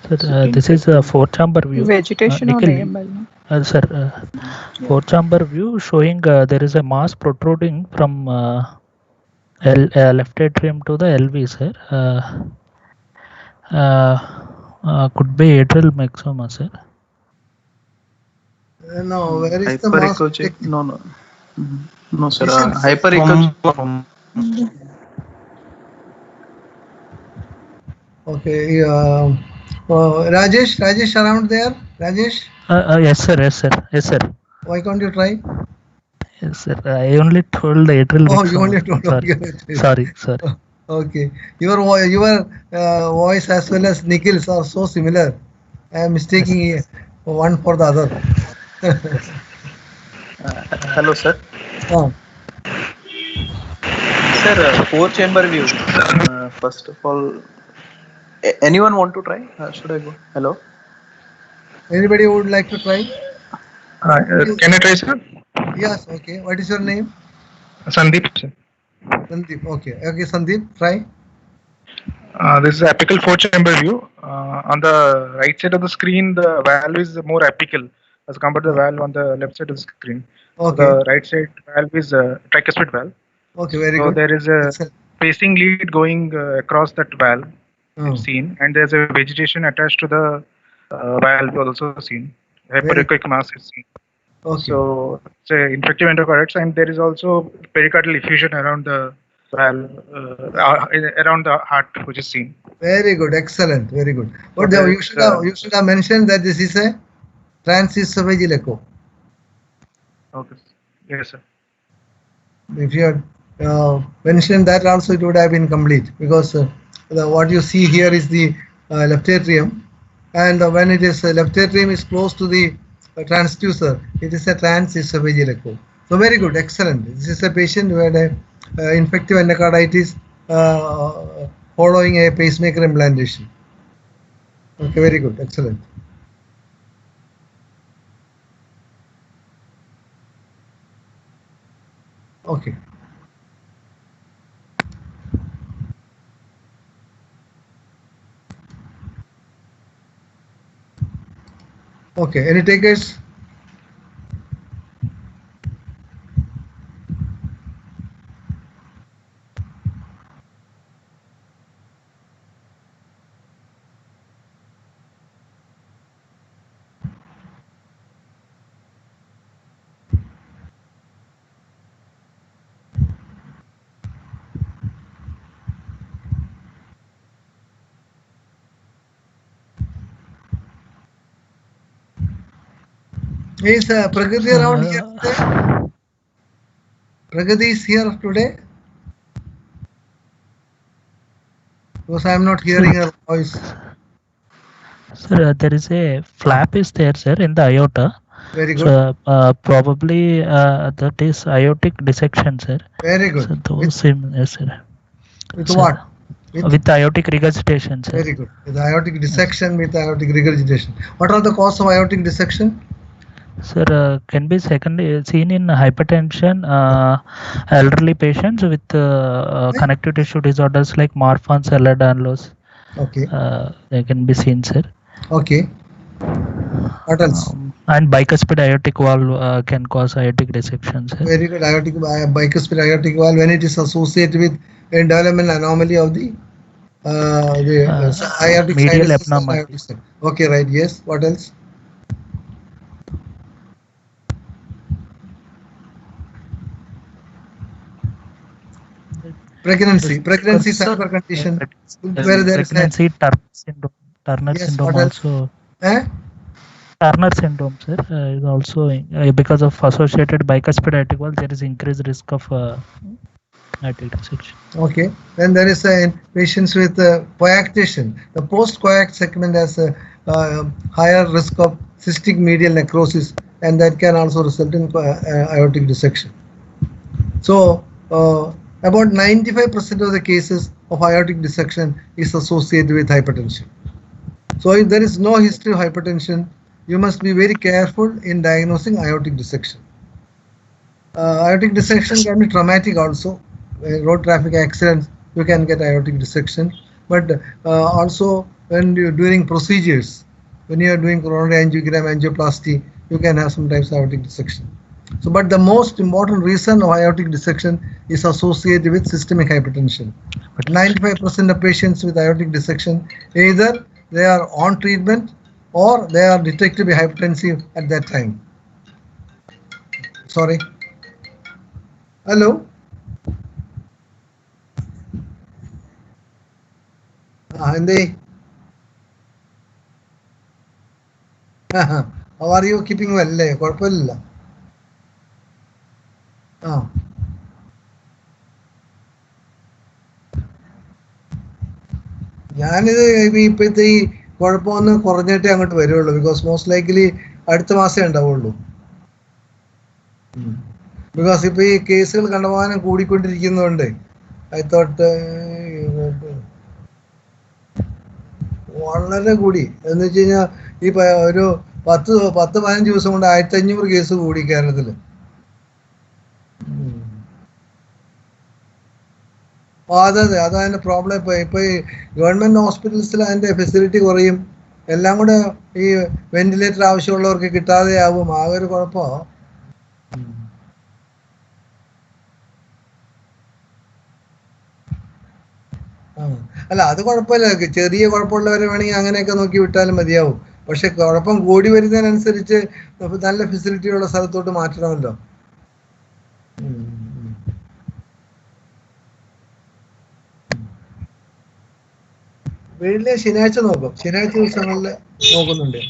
Sir, this is a four-chamber view.
Vegetation on AML.
Sir, four-chamber view showing there is a mass protruding from left atrium to the LV, sir. Could be atrial myxoma, sir.
No, where is the mass?
No, sir. Hyperechoic.
Okay. Rajesh around there? Rajesh?
Yes, sir. Yes, sir. Yes, sir.
Why can't you try?
Yes, sir. I only told the atrial myxoma.
Oh, you only told.
Sorry. Sorry.
Okay. Your voice as well as Nikhil's are so similar. I am mistaking one for the other.
Hello, sir.
Oh.
Sir, four-chamber view. First of all, anyone want to try? Should I go? Hello.
Anybody would like to try?
Can I try, sir?
Yes. Okay. What is your name?
Sandeep, sir.
Sandeep. Okay. Okay, Sandeep, try.
This is apical four-chamber view. On the right side of the screen, the valve is more apical as compared to the valve on the left side of the screen.
Okay.
So the right side valve is a tricuspid valve.
Okay, very
so
good.
There is a pacing lead going across that valve seen, and there's a vegetation attached to the valve also seen. Hyperechoic mass is seen.
Okay.
So it's a infective endocarditis, and there is also pericardial effusion around the valve, around the heart, which is seen.
Very good, excellent, very good. But
So
you should have mentioned that this is a transesophageal echo.
Okay. Yes, sir.
If you had mentioned that also, it would have been complete, because what you see here is the left atrium, and when it is left atrium is close to the transducer, it is a transesophageal echo. So very good, excellent. This is a patient who had a infective endocarditis following a pacemaker implantation. Okay, very good, excellent. Okay. Okay, any takers? Is Pragati around here today? Pragati is here today? Because I am not hearing her voice.
Sir, there is a flap is there, sir, in the aorta.
Very good.
So probably that is aortic dissection, sir.
Very good.
So those yes, sir.
With
Sir,
what?
With aortic regurgitation, sir.
Very good. With aortic dissection, with aortic regurgitation. What are the causes of aortic dissection?
Sir, can be secondly seen in hypertension, elderly patients with connective tissue disorders like Marfan's Ehlers-Danlos.
Okay.
They can be seen, sir.
Okay. What else?
And bicuspid aortic valve can cause aortic dissection, sir.
Very good. Bicuspid aortic valve, when it is associated with a development anomaly of the aortic
medial
sinus
abnormality.
system. Okay, right. Yes. What else? Pregnancy is another condition where there is
pregnancy, Turner syndrome also. Turner syndrome, sir, is also because of associated bicuspid aortic valve, there is increased risk of aortic dissection.
Okay, then there is patients with coarctation. The post-coact segment has a higher risk of cystic medial necrosis, and that can also result in aortic dissection. So, about 95% of the cases of aortic dissection is associated with hypertension. So, if there is no history of hypertension, you must be very careful in diagnosing aortic dissection. Aortic dissection can be traumatic also. Road traffic accidents, you can get aortic dissection. But also when you're doing procedures, when you are doing coronary angiogram, angioplasty, you can have sometimes aortic dissection. So, but the most important reason of aortic dissection is associated with systemic hypertension. 95% of patients with aortic dissection, either they are on treatment or they are detected to be hypertensive at that time. Sorry. Hello. Andy. How are you? Keeping well? കുഴപ്പമില്ല. ഞാനിത് ഇപ്പോഴത്തെ ഈ കുഴപ്പമൊന്ന് കുറഞ്ഞിട്ടേ അങ്ങോട്ട് വരുള്ളൂ. Because most likely അടുത്ത മാസമേ ഉണ്ടാവുള്ളൂ. Because ഇപ്പൊ ഈ കേസുകൾ കണ്ടമാനം കൂടിക്കൊണ്ടിരിക്കുന്നതുകൊണ്ട് ഐ തോട്ട് വളരെ കൂടി എന്ന് വെച്ച് കഴിഞ്ഞാൽ ഈ ഒരു 10-15 ദിവസം കൊണ്ട് 1500 കേസ് കൂടി കേരളത്തിൽ. അതെ അതാണ് പ്രോബ്ലം. ഇപ്പൊ ഈ ഗവൺമെന്റ് ഹോസ്പിറ്റൽസിൽ അതിന്റെ ഫെസിലിറ്റി കുറയും, എല്ലാം കൂടെ ഈ വെന്റിലേറ്റർ ആവശ്യമുള്ളവർക്ക് കിട്ടാതെ ആവും. ആകെ ഒരു കുഴപ്പമോ. അല്ല അത് കുഴപ്പമില്ല, ചെറിയ കുഴപ്പമുള്ളവരെ വേണമെങ്കിൽ അങ്ങനെയൊക്കെ നോക്കി വിട്ടാലും മതിയാവും. പക്ഷെ കുഴപ്പം കൂടി വരുന്നതിനനുസരിച്ച് നല്ല ഫെസിലിറ്റി ഉള്ള സ്ഥലത്തോട്ട് മാറ്റണമല്ലോ. വീട്ടിലെ ശനിയാഴ്ച നോക്കും, ശനിയാഴ്ച ദിവസങ്ങളിൽ നോക്കുന്നുണ്ട്.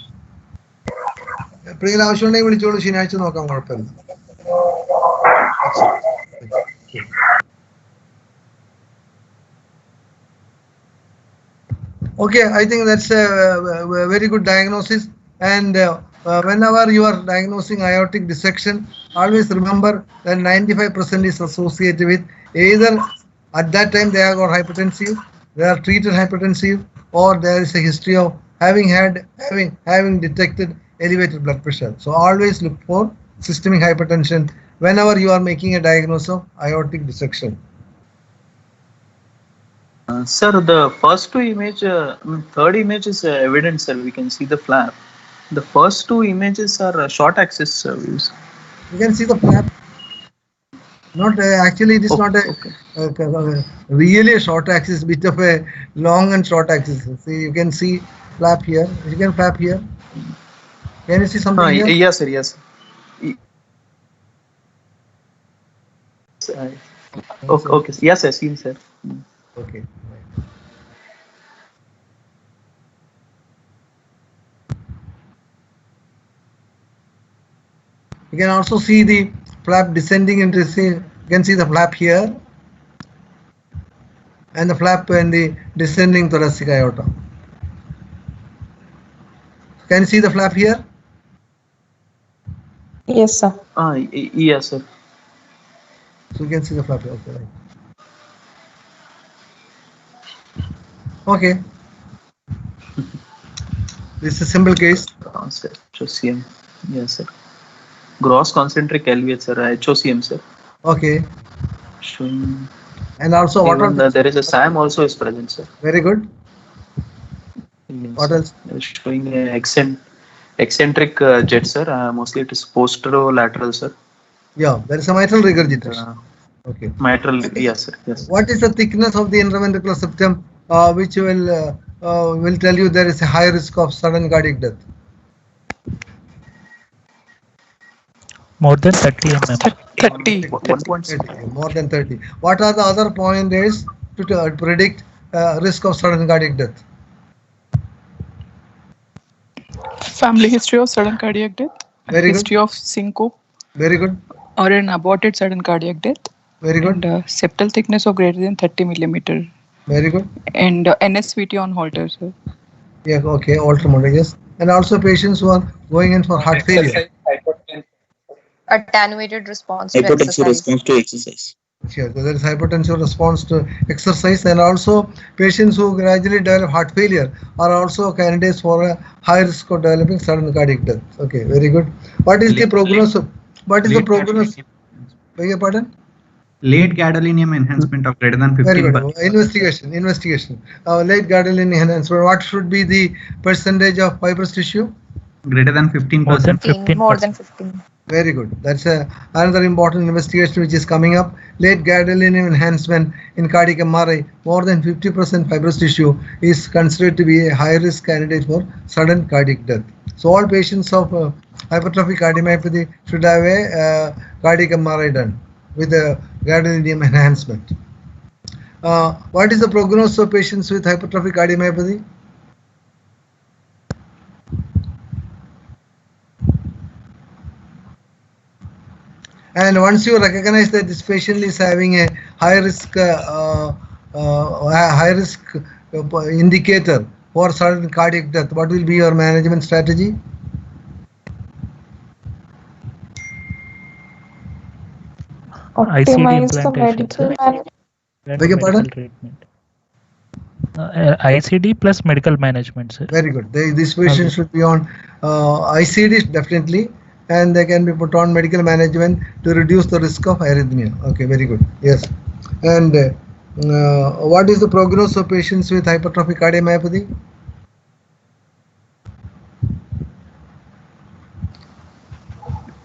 എപ്പോഴെങ്കിലും ആവശ്യമുണ്ടെങ്കിൽ വിളിച്ചോളൂ, ശനിയാഴ്ച നോക്കാം, കുഴപ്പമില്ല. Okay, I think that's a very good diagnosis. And whenever you are diagnosing aortic dissection, always remember that 95% is associated with either at that time they are got hypertensive, they are treated hypertensive, or there is a history of having detected elevated blood pressure. So always look for systemic hypertension whenever you are making a diagnosis of aortic dissection.
Sir, the first two image, third image is evident, sir. We can see the flap. The first two images are short axis views.
You can see the flap. Not actually, it is not a really a short axis, bit of a long and short axis. See, you can see flap here. You can flap here. Can you see something here?
Yes, sir. Yes. Okay. Yes, I seen, sir.
Okay. You can also see the flap descending into you can see the flap here and the flap in the descending thoracic aorta. Can you see the flap here?
Yes, sir.
Yes, sir.
So you can see the flap here. Okay, right. Okay. This is a simple case.
HOCM. Yes, sir. Gross concentric LVH, sir. HOCM, sir.
Okay.
Showing.
And also what else?
There is a SAM also is present, sir.
Very good.
Yes,
what else?
Showing a eccentric jet, sir. Mostly it is posterolateral, sir.
Yeah, there is a mitral regurgitation. Okay.
Mitral, yes, sir. Yes.
What is the thickness of the intraventricular septum, which will tell you there is a high risk of sudden cardiac death?
More than 30 mm.
30.
More than 30. What are the other pointers to predict risk of sudden cardiac death?
Family history of sudden cardiac death.
Very
history
good.
of syncope.
Very good.
Or an aborted sudden cardiac death.
Very good.
And septal thickness of greater than 30 millimeter.
Very good.
And NSVT on Holter, sir.
Yeah, okay, Holter monitor, yes. And also patients who are going in for heart failure.
Attenuated response to
Hypotensive
exercise.
response to exercise.
Sure, so there is hypertensive response to exercise, and also patients who gradually develop heart failure are also candidates for a high risk of developing sudden cardiac death. Okay, very good. What is the prognosis? What is the prognosis? Beg your pardon?
Late gadolinium enhancement of greater than 15%.
Very good. Investigation. Late gadolinium enhancement. What should be the percentage of fibrous tissue?
Greater than 15%.
More than 15.
Very good. That's another important investigation which is coming up. Late gadolinium enhancement in cardiac MRI, more than 50% fibrous tissue is considered to be a high risk candidate for sudden cardiac death. So all patients of hypertrophic cardiomyopathy should have a cardiac MRI done with a gadolinium enhancement. What is the prognosis of patients with hypertrophic cardiomyopathy? And once you recognize that this patient is having a high risk indicator for sudden cardiac death, what will be your management strategy?
Optimize the medical management.
Beg your pardon?
ICD plus medical management, sir.
Very good. This patient should be on ICD definitely, and they can be put on medical management to reduce the risk of arrhythmia. Okay, very good. Yes. And what is the prognosis of patients with hypertrophic cardiomyopathy?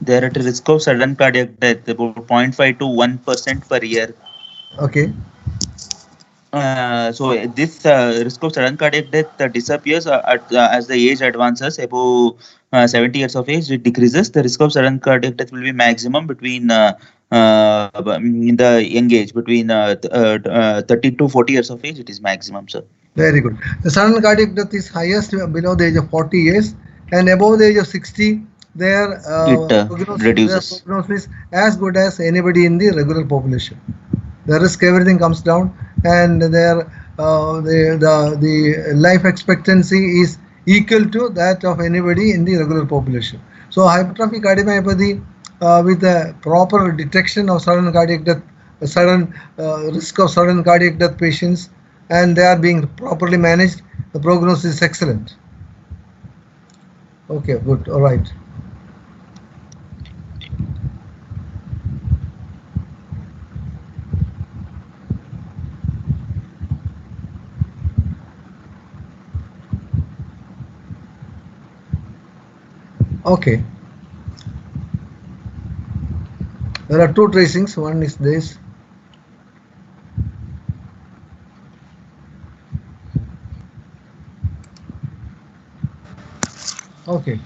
They are at a risk of sudden cardiac death about 0.5 to 1% per year.
Okay.
So this risk of sudden cardiac death disappears as the age advances. Above 70 years of age, it decreases. The risk of sudden cardiac death will be maximum between in the young age, between 30 to 40 years of age. It is maximum, sir.
Very good. The sudden cardiac death is highest below the age of 40 years, and above the age of 60, their prognosis is as good as anybody in the regular population. The risk, everything comes down, and their the life expectancy is equal to that of anybody in the regular population. So hypertrophic cardiomyopathy with the proper detection of sudden cardiac death, sudden risk of sudden cardiac death patients, and they are being properly managed, the prognosis is excellent. Okay, good, all right. Okay. There are two tracings. One is this. Okay.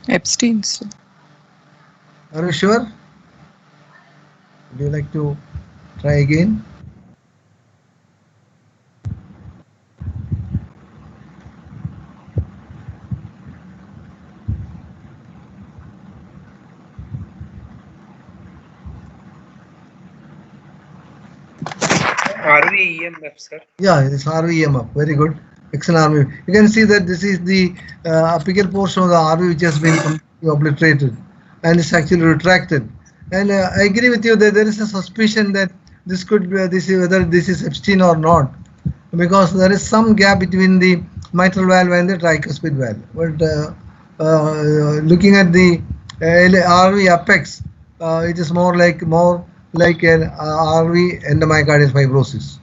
Epstein's.
Are you sure? Would you like to try again?
RVEMF, sir.
Yeah, it's RVEMF. Very good. Excellent RV. You can see that this is the apical portion of the RV which has been completely obliterated and it's actually retracted. And I agree with you that there is a suspicion that this could be whether this is Epstein or not, because there is some gap between the mitral valve and the tricuspid valve. But looking at the RV apex, it is more like an RV endomyocardial fibrosis.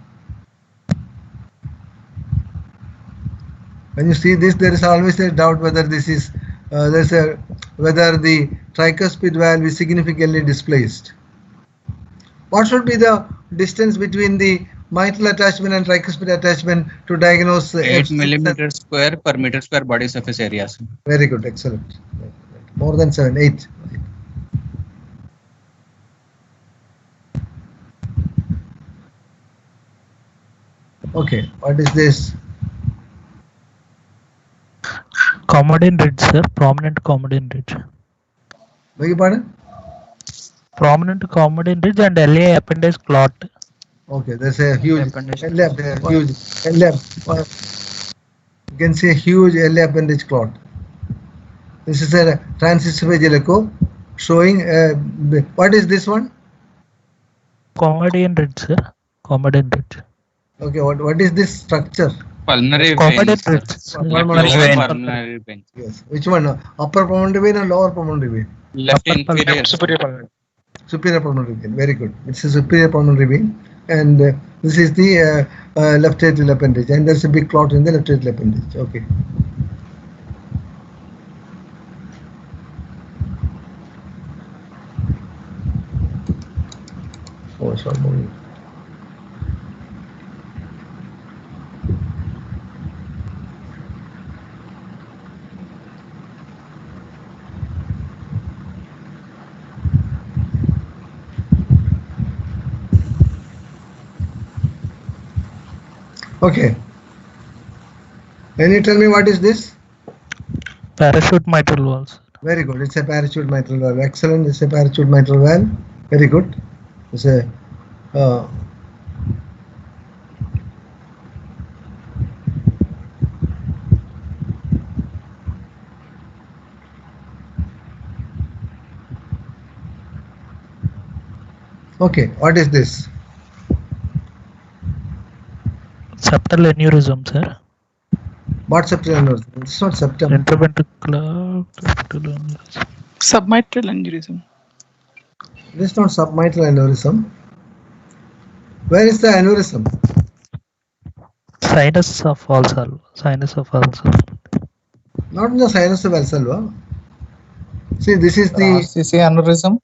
When you see this, there is always a doubt whether this is whether the tricuspid valve is significantly displaced. What should be the distance between the mitral attachment and tricuspid attachment to diagnose
8 millimeters square per meter square body surface area?
Very good, excellent. More than 7, 8. Okay, what is this?
Commoden ridge, sir. Prominent Commoden ridge.
Beg your pardon?
Prominent Commoden ridge and LA appendage clot.
Okay, there's a huge LA, you can see a huge LA appendage clot. This is a transesophageal echo showing what is this one?
Commoden ridge, sir. Commoden ridge.
Okay, what is this structure?
Pulmonary vein.
Yes. Which one? Upper pulmonary vein or lower pulmonary vein?
Left inferior.
Superior pulmonary.
Superior pulmonary vein. Very good. It's a superior pulmonary vein, and this is the left atrial appendage, and there's a big clot in the left atrial appendage. Okay. Oh, sorry. Okay. Can you tell me what is this?
Parachute mitral valve.
Very good. It's a parachute mitral valve. Excellent. It's a parachute mitral valve. Very good. It's a okay. What is this?
Septal aneurysm, sir.
What septal aneurysm? It's not septum.
Interventricular aneurysm.
Submitral aneurysm.
This is not submitral aneurysm. Where is the aneurysm?
Sinus of Valsalva. Sinus of Valsalva.
Not in the sinus of Valsalva. See, this is the
RCC aneurysm.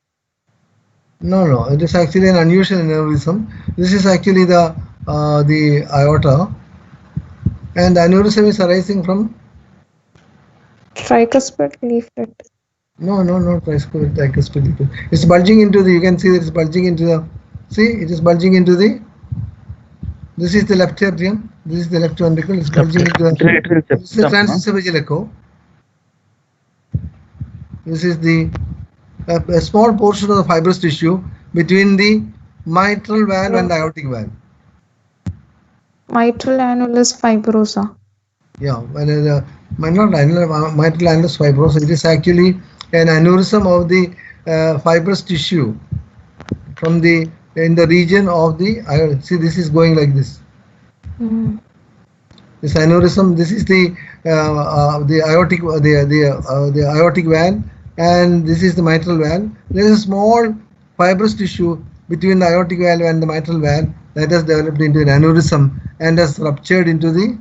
No. It is actually an unusual aneurysm. This is actually the aorta, and the aneurysm is arising from
Tricuspid leaflet.
No, tricuspid leaflet. It's bulging into the. You can see that it's bulging into the. See, it is bulging into the. This is the left atrium. This is the left ventricle. It's bulging into the. This is the transesophageal echo. This is the a small portion of the fibrous tissue between the mitral valve and the aortic valve.
Mitral annulus fibrosa.
Yeah, when mitral annulus fibrosa, it is actually an aneurysm of the fibrous tissue from in the region of the see, this is going like this. This aneurysm, this is the aortic the aortic valve, and this is the mitral valve. There is a small fibrous tissue between the aortic valve and the mitral valve that has developed into an aneurysm and has ruptured into the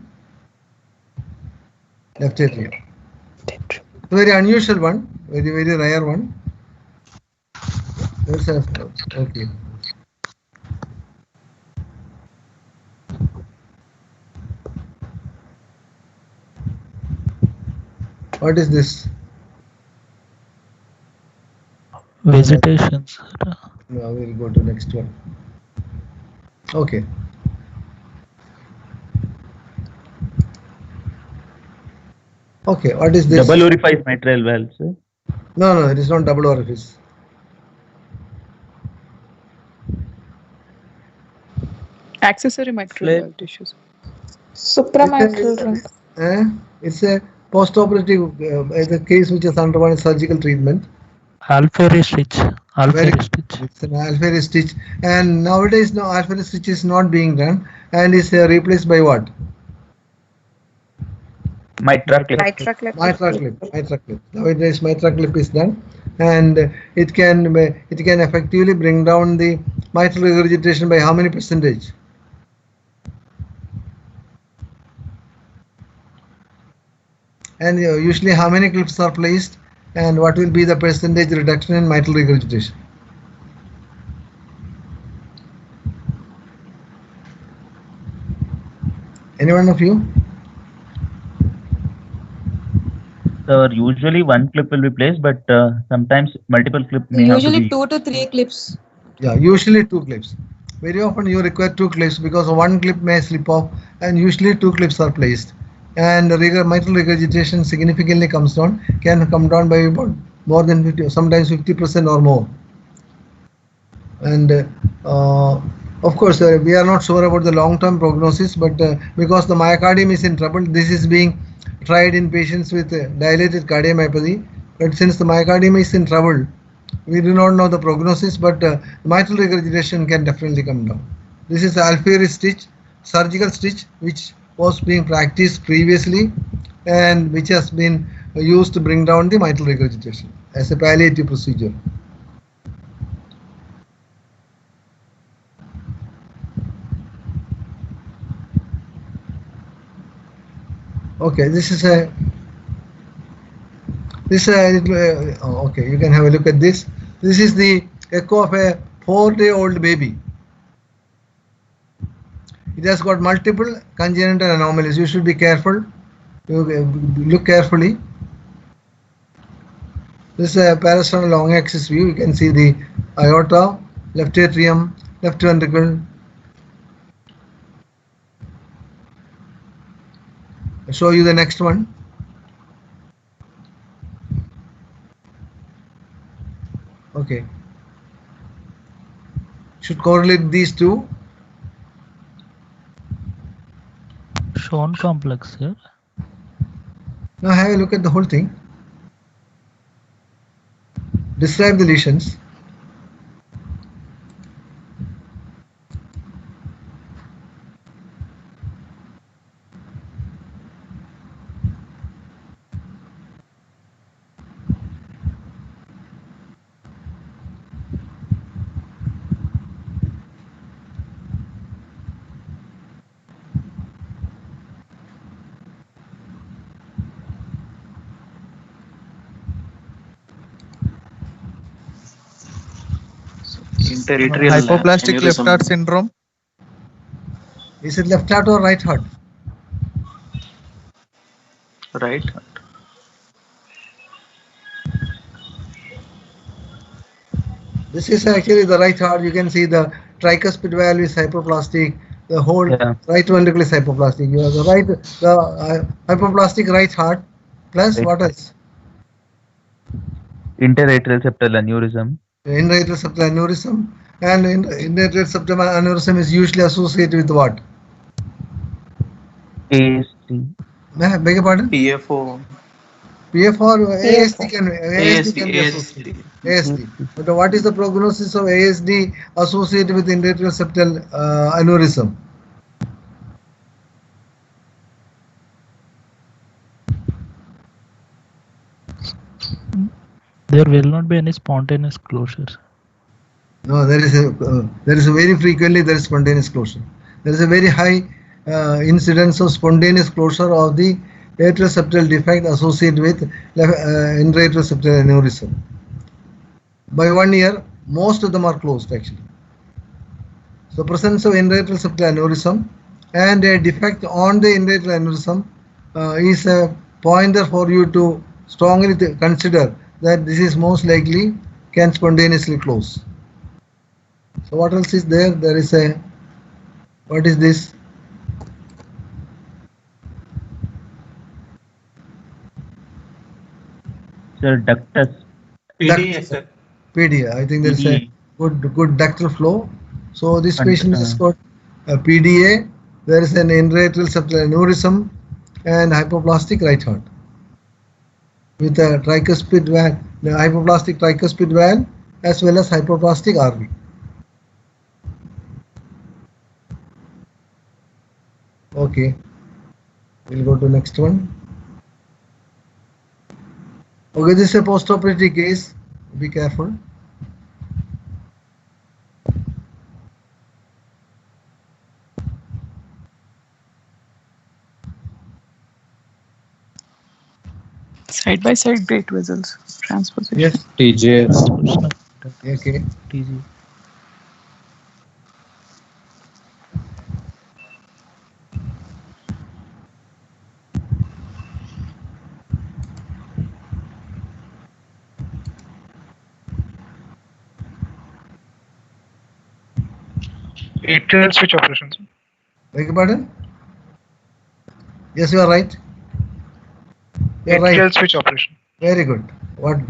left atrium. Very unusual one, very rare one. Okay. What is this?
Vegetation, sir.
No, we'll go to next one. Okay. Okay, what is this?
Double orifice mitral valve, sir.
No, it is not double orifice.
Accessory mitral valve tissues.
Supramitral ring.
It's a post-operative the case which has undergone surgical treatment.
Alfieri stitch.
It's an Alfieri stitch, and nowadays no Alfieri stitch is not being done and is replaced by what?
Mitra clip.
Mitra clip. Nowadays Mitra clip is done, and it can effectively bring down the mitral regurgitation by how many percentage? And usually how many clips are placed, and what will be the percentage reduction in mitral regurgitation? Any one of you?
So usually one clip will be placed, but sometimes multiple clips may have to be.
Usually 2 to 3 clips.
Yeah, usually 2 clips. Very often you require 2 clips because one clip may slip off, and usually 2 clips are placed. And the mitral regurgitation significantly comes down, can come down by about more than 50, sometimes 50% or more. And of course, we are not sure about the long-term prognosis, but because the myocardium is in trouble, this is being tried in patients with dilated cardiomyopathy. But since the myocardium is in trouble, we do not know the prognosis, but mitral regurgitation can definitely come down. This is the Alfieri stitch, surgical stitch, which was being practiced previously and which has been used to bring down the mitral regurgitation as a palliative procedure. Okay, this is okay, you can have a look at this. This is the echo of a 4-day-old baby. It has got multiple congenital anomalies. You should be careful. You look carefully. This is a parasternal long axis view. You can see the aorta, left atrium, left ventricle. I'll show you the next one. Okay. Should correlate these two.
Shown complex here.
Now have a look at the whole thing. Describe the lesions.
Interatrial
hypoplastic left heart syndrome.
Is it left heart or right heart?
Right.
This is actually the right heart. You can see the tricuspid valve is hypoplastic. The whole right ventricle is hypoplastic. You have the hypoplastic right heart plus what else?
Interatrial septal aneurysm.
Interatrial septal aneurysm, and interatrial septal aneurysm is usually associated with what?
ASD.
Beg your pardon?
PFO.
PF or ASD
PFO.
can be associated. ASD. But what is the prognosis of ASD associated with intrathecal septal aneurysm?
There will not be any spontaneous closures.
No, there is a very frequently there is spontaneous closure. There is a very high incidence of spontaneous closure of the atrial septal defect associated with intrathecal septal aneurysm. By 1 year, most of them are closed actually. So presence of intrathecal septal aneurysm and a defect on the intrathecal aneurysm is a pointer for you to strongly consider that this is most likely can spontaneously close. So what else is there? There is a, what is this?
Sir, ductus.
PDA, sir.
PDA. I think there is a good ductal flow. So this patient has got a PDA. There is an intrathecal septal aneurysm and hypoplastic right heart with a tricuspid valve, the hypoplastic tricuspid valve as well as hypoplastic RV. Okay, we'll go to next one. Okay, this is a post-operative case. Be careful.
Side by side great vessels transposition.
Yes.
TJ.
Okay.
TG.
Atrial switch operations.
Beg your pardon? Yes, you are right. You are
Atrial
right.
switch operation.
Very good. What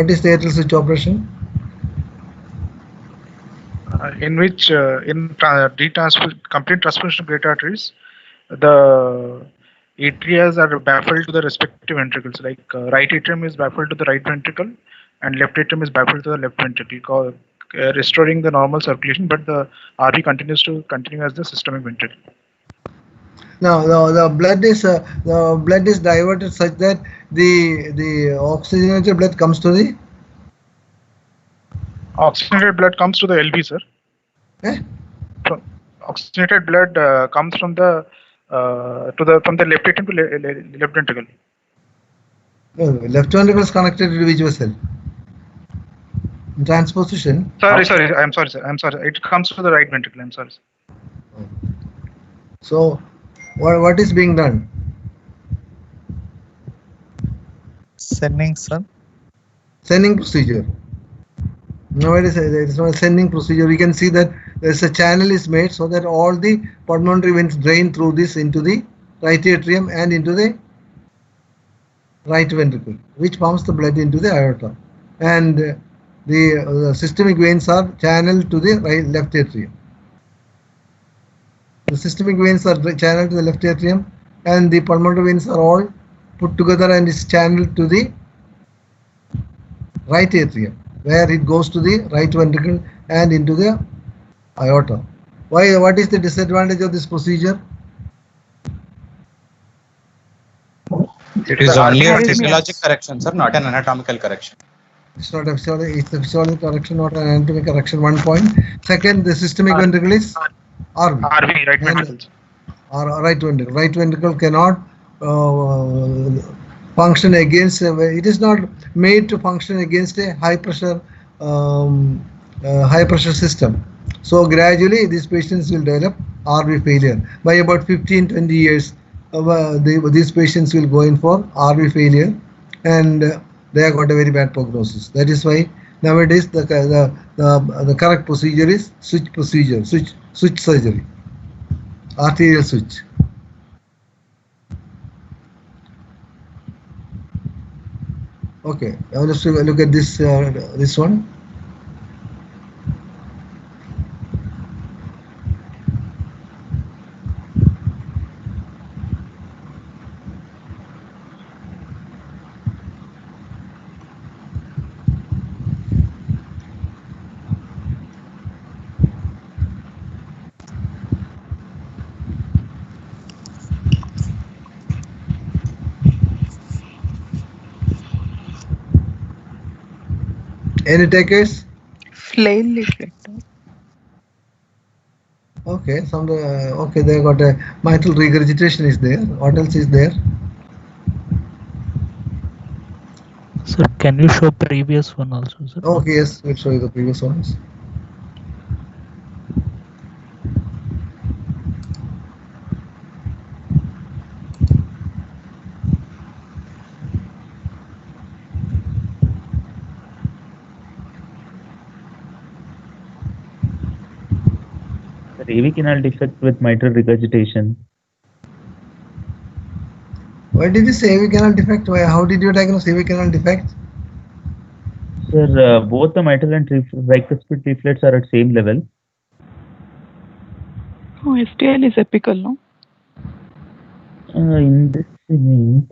is the atrial switch operation?
In which complete transposition of great arteries, the atrias are baffled to the respective ventricles. Like right atrium is baffled to the right ventricle, and left atrium is baffled to the left ventricle, restoring the normal circulation. But the RV continues as the systemic ventricle.
Now the blood is diverted such that the oxygenated blood comes to the
oxygenated blood comes to the LV, sir.
Eh?
So, oxygenated blood comes from the from the left atrium to left ventricle.
No, left ventricle is connected to which vessel? In transposition.
Sorry. I'm sorry, sir. It comes to the right ventricle. I'm sorry, sir.
So, what is being done?
Sending, sir.
Sending procedure. Nowadays, there is no sending procedure. We can see that there is a channel is made so that all the pulmonary veins drain through this into the right atrium and into the right ventricle, which pumps the blood into the aorta. And the systemic veins are channeled to the left atrium. The systemic veins are channeled to the left atrium, and the pulmonary veins are all put together and is channeled to the right atrium, where it goes to the right ventricle and into the aorta. Why? What is the disadvantage of this procedure?
It is only a physiologic correction, sir, not an anatomical correction.
It's not a physiological correction, not an anatomic correction. 1 point. Second, the systemic ventricle is RV.
RV, right ventricle.
Right ventricle. Right ventricle cannot function against. It is not made to function against a high pressure system. So gradually, these patients will develop RV failure. By about 15-20 years, these patients will go in for RV failure, and they have got a very bad prognosis. That is why nowadays the correct procedure is switch procedure, switch surgery, arterial switch. Okay, now let's look at this this one. Any takers?
Flail leaflet.
Okay, okay, they got a mitral regurgitation is there. What else is there?
Sir, can you show previous one also, sir?
Okay, yes, we'll show you the previous ones.
AV canal defect with mitral regurgitation.
Why did you say AV canal defect? How did you diagnose AV canal defect?
Sir, both the mitral and tricuspid leaflets are at same level.
Oh, STL is apical, no?
In this image,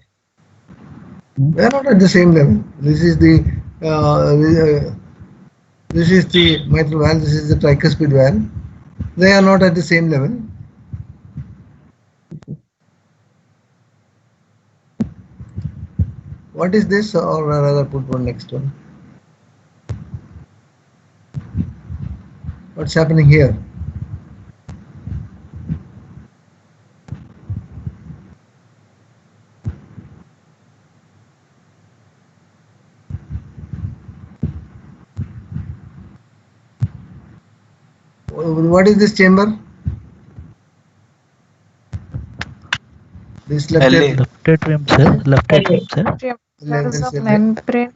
They are not at the same level. This is the mitral valve. This is the tricuspid valve. They are not at the same level. What is this? Or rather, put one next one. What's happening here? What is this chamber? This left
atrium, sir. Left atrium, sir.
There is a membrane.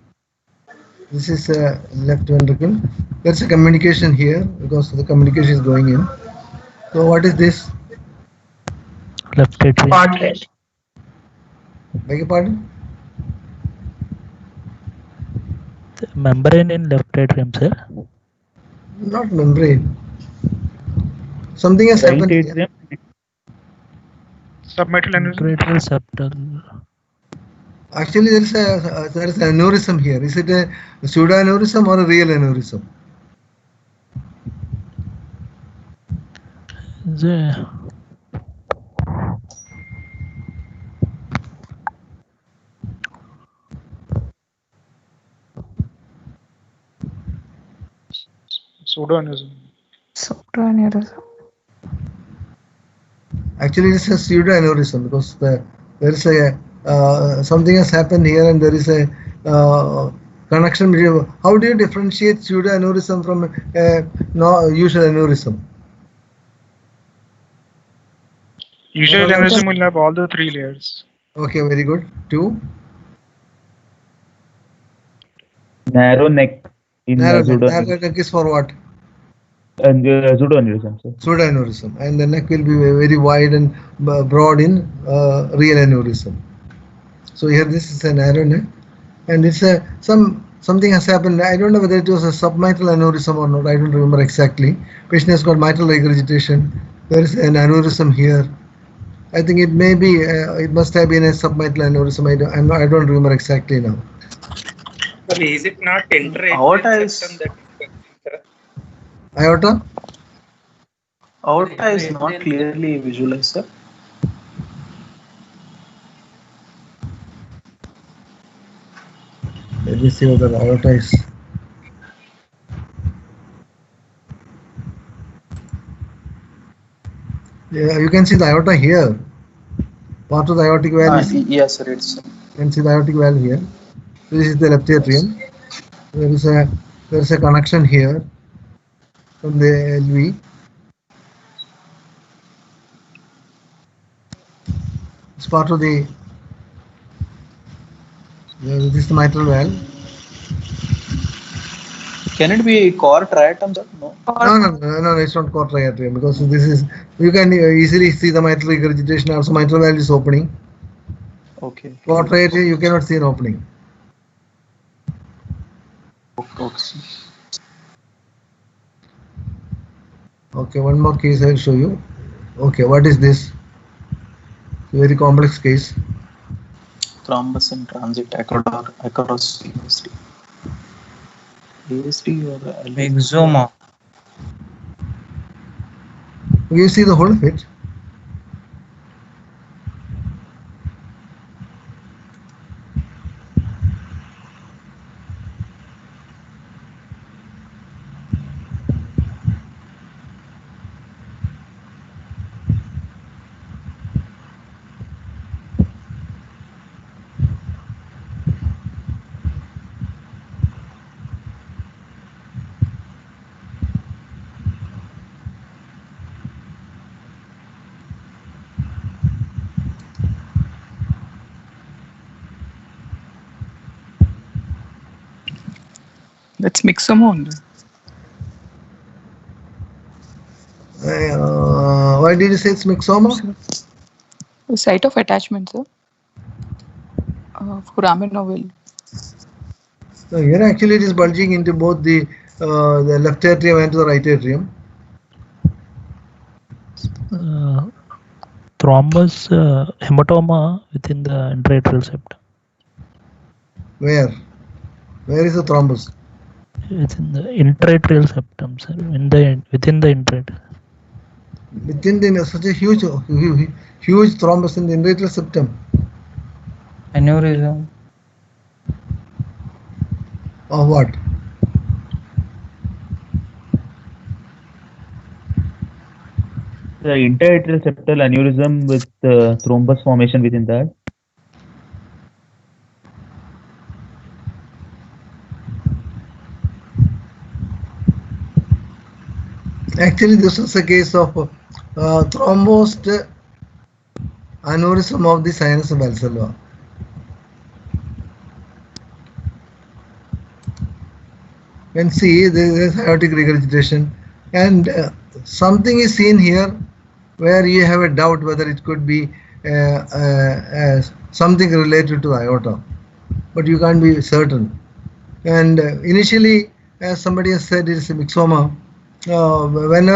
This is a left ventricle. There's a communication here because the communication is going in. So what is this?
Left atrium.
Beg your pardon?
The membrane in left atrium, sir.
Not membrane. Something has happened here.
Submitral aneurysm.
Greater septal.
Actually, there is an aneurysm here. Is it a pseudo aneurysm or a real aneurysm?
Pseudoaneurysm.
Pseudoaneurysm.
Actually, it's a pseudo aneurysm because there is a something has happened here and there is a connection between. How do you differentiate pseudo aneurysm from usual aneurysm?
Usual aneurysm will have all the three layers.
Okay, very good. 2.
Narrow neck in
Narrow
pseudoaneurysm.
neck is for what?
And pseudoaneurysm, sir.
Pseudoaneurysm, and the neck will be very wide and broad in real aneurysm. So here this is a narrow neck, and it's a something has happened. I don't know whether it was a submitral aneurysm or not. I don't remember exactly. Patient has got mitral regurgitation. There is an aneurysm here. I think it may be. It must have been a submitral aneurysm. I don't remember exactly now.
But is it not
Aorta
septum that
Aorta?
Aorta is not clearly visualized, sir.
Let me see whether aorta is. Yeah, you can see the aorta here. Part of the aortic valve.
Yes, sir. It's.
You can see the aortic valve here. This is the left atrium. There is a connection here from the LV. It's part of the. This is the mitral valve.
Can it be core triatum, sir? No.
No, it's not core triatrium because this is. You can easily see the mitral regurgitation. Also, mitral valve is opening.
Okay.
Core triatrium, you cannot see an opening. Okay, one more case I'll show you. Okay, what is this? Very complex case.
Thrombus in transit across ASD. ASD or
Exoma.
You see the whole of it.
That's myxoma only.
Why did you say it's myxoma?
The site of attachment, sir. Foramen ovale.
So here actually it is bulging into both the left atrium and the right atrium.
Thrombus hematoma within the intraatrial septum.
Where? Where is the thrombus?
It's in the intraatrial septum, sir. Within the intraatrial.
Within the such a huge thrombus in the intraatrial septum.
Aneurysm.
Of what?
The interatrial septal aneurysm with thrombus formation within that.
Actually, this is a case of thrombosed aneurysm of the sinus valsalva. You can see there is aortic regurgitation, and something is seen here where you have a doubt whether it could be something related to the aorta, but you can't be certain. And initially, as somebody has said, it is a myxoma. When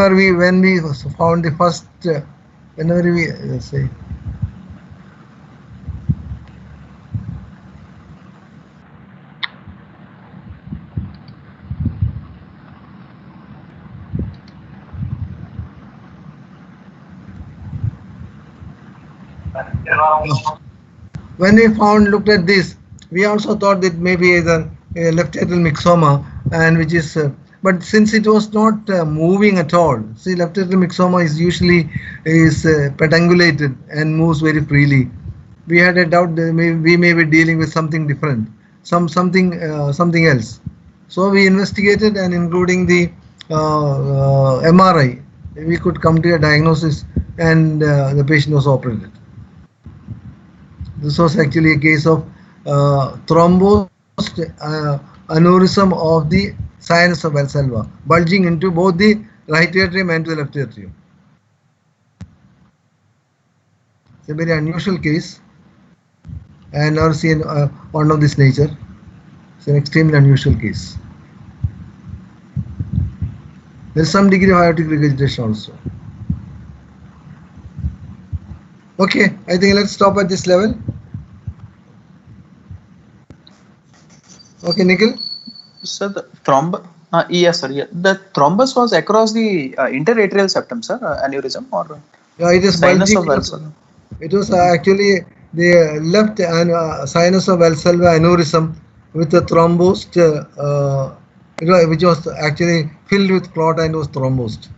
we found the first, whenever we let's say. When we looked at this, we also thought that maybe either a left atrial myxoma, and which is, but since it was not moving at all, see, left atrial myxoma is usually pedangulated and moves very freely. We had a doubt that we may be dealing with something different, something else. So we investigated, and including the MRI, we could come to a diagnosis, and the patient was operated. This was actually a case of thrombosed aneurysm of the sinus of valsalva, bulging into both the right atrium and the left atrium. It's a very unusual case. I have never seen one of this nature. It's an extremely unusual case. There is some degree of aortic regurgitation also. Okay, I think let's stop at this level. Okay, Nikhil?
Sir, the yes, sir. Yeah. The thrombus was across the interatrial septum, sir, aneurysm, or
yeah, it is
sinus
bulging.
of valsalva.
It was actually the left sinus of valsalva aneurysm with a thrombosed, which was actually filled with clot and was thrombosed.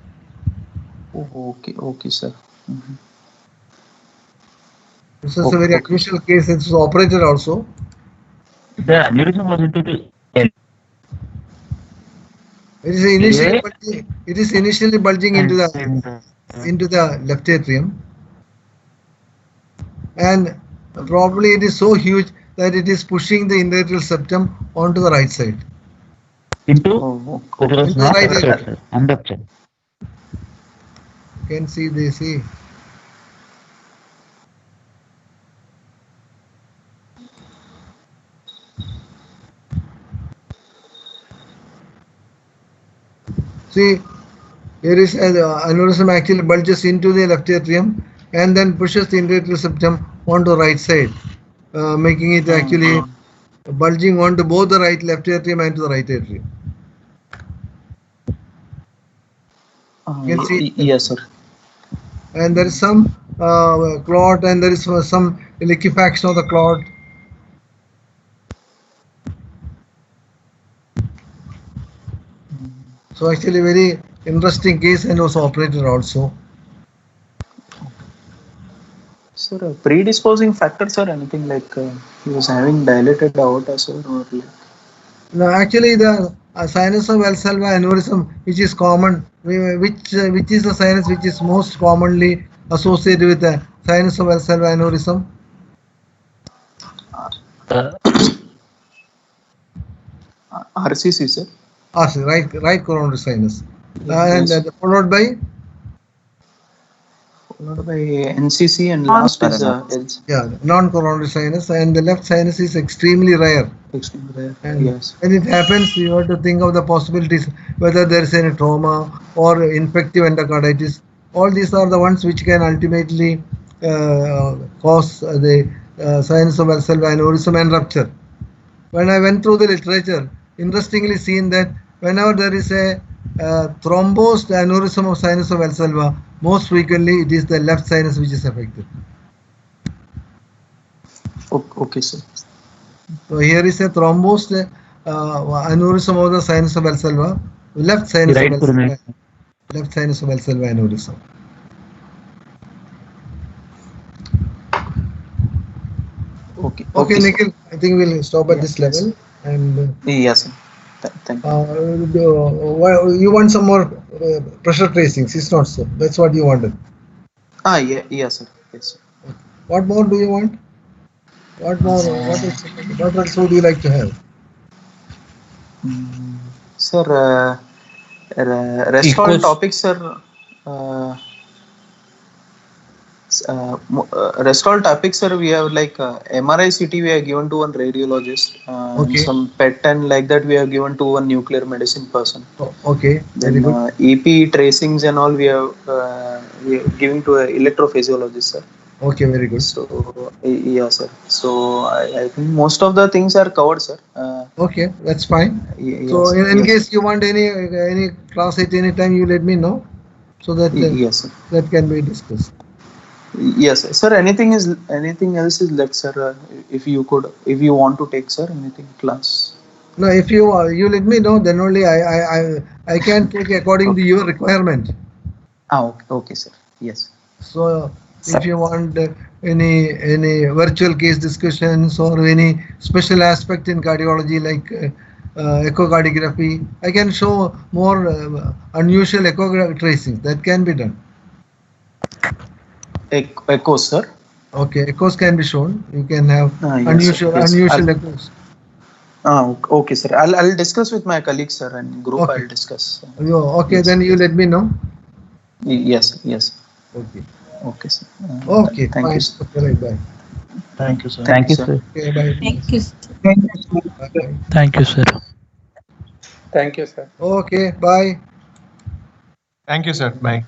Oh, okay, sir. Mm-hmm.
This is a very unusual case. It was operated also.
The aneurysm was into the L.
It is initially bulging into the left atrium, and probably it is so huge that it is pushing the intraatrial septum onto the right side.
Into
the right atrium. You can see See, here is an aneurysm actually bulges into the left atrium and then pushes the intraatrial septum onto the right side, making it actually bulging onto both the left atrium and to the right atrium. You can see.
Yes, sir.
And there is some clot, and there is some liquefaction of the clot. So actually very interesting case, and was operated also.
Sir, predisposing factors or anything like he was having dilated aorta, sir, or like? No,
actually the sinus of valsalva aneurysm, which is common, which is the sinus which is most commonly associated with the sinus of valsalva aneurysm?
RCC, sir.
Right coronary sinus. And followed by
NCC and last is
non-coronary sinus, and the left sinus is extremely rare.
Extremely rare.
And
Yes.
when it happens, you have to think of the possibilities, whether there is any trauma or infective endocarditis. All these are the ones which can ultimately cause the sinus of Valsalva aneurysm and rupture. When I went through the literature, interestingly seen that whenever there is a thrombosed aneurysm of sinus of Valsalva, most frequently it is the left sinus which is affected.
Okay, sir.
So here is a thrombosed aneurysm of the sinus of Valsalva, left sinus of Valsalva, left sinus of Valsalva aneurysm. Okay, Nikhil, I think we'll stop at this level. And
yes, sir. Thank you.
You want some more pressure tracings? It's not so. That's what you wanted.
Yes, sir. Yes, sir.
What more do you want? What more? What else would you like to have?
Sir, rest all topics, sir. Rest all topics, sir. We have like MRI CT we are given to one radiologist. Some PET and like that we are given to one nuclear medicine person.
Okay.
Then EP tracings and all we are giving to an electrophysiologist, sir.
Okay, very good.
So yeah, sir. So I think most of the things are covered, sir.
Okay, that's fine.
Yes,
so in case you want any class at any time, you let me know, so that
yes, sir.
That can be discussed.
Yes, sir. Anything else is left, sir. If you want to take, sir, anything class.
No, if you let me know, then only I can take according to your requirement.
Okay, sir. Yes.
So if you want any virtual case discussions or any special aspect in cardiology like echocardiography, I can show more unusual echo tracings. That can be done.
Echoes, sir.
Okay, echoes can be shown. You can have unusual echoes.
Okay, sir. I'll discuss with my colleagues, sir, and group. Okay. I'll discuss.
Okay, yes. Then you let me know.
Yes.
Okay.
Okay, sir.
Okay.
Thank you, sir.
Okay, bye.
Thank you, sir.
Thank you, sir.
Okay, bye.
Thank you.
Thank you, sir.
Thank you, sir.
Okay, bye.
Thank you, sir. Bye.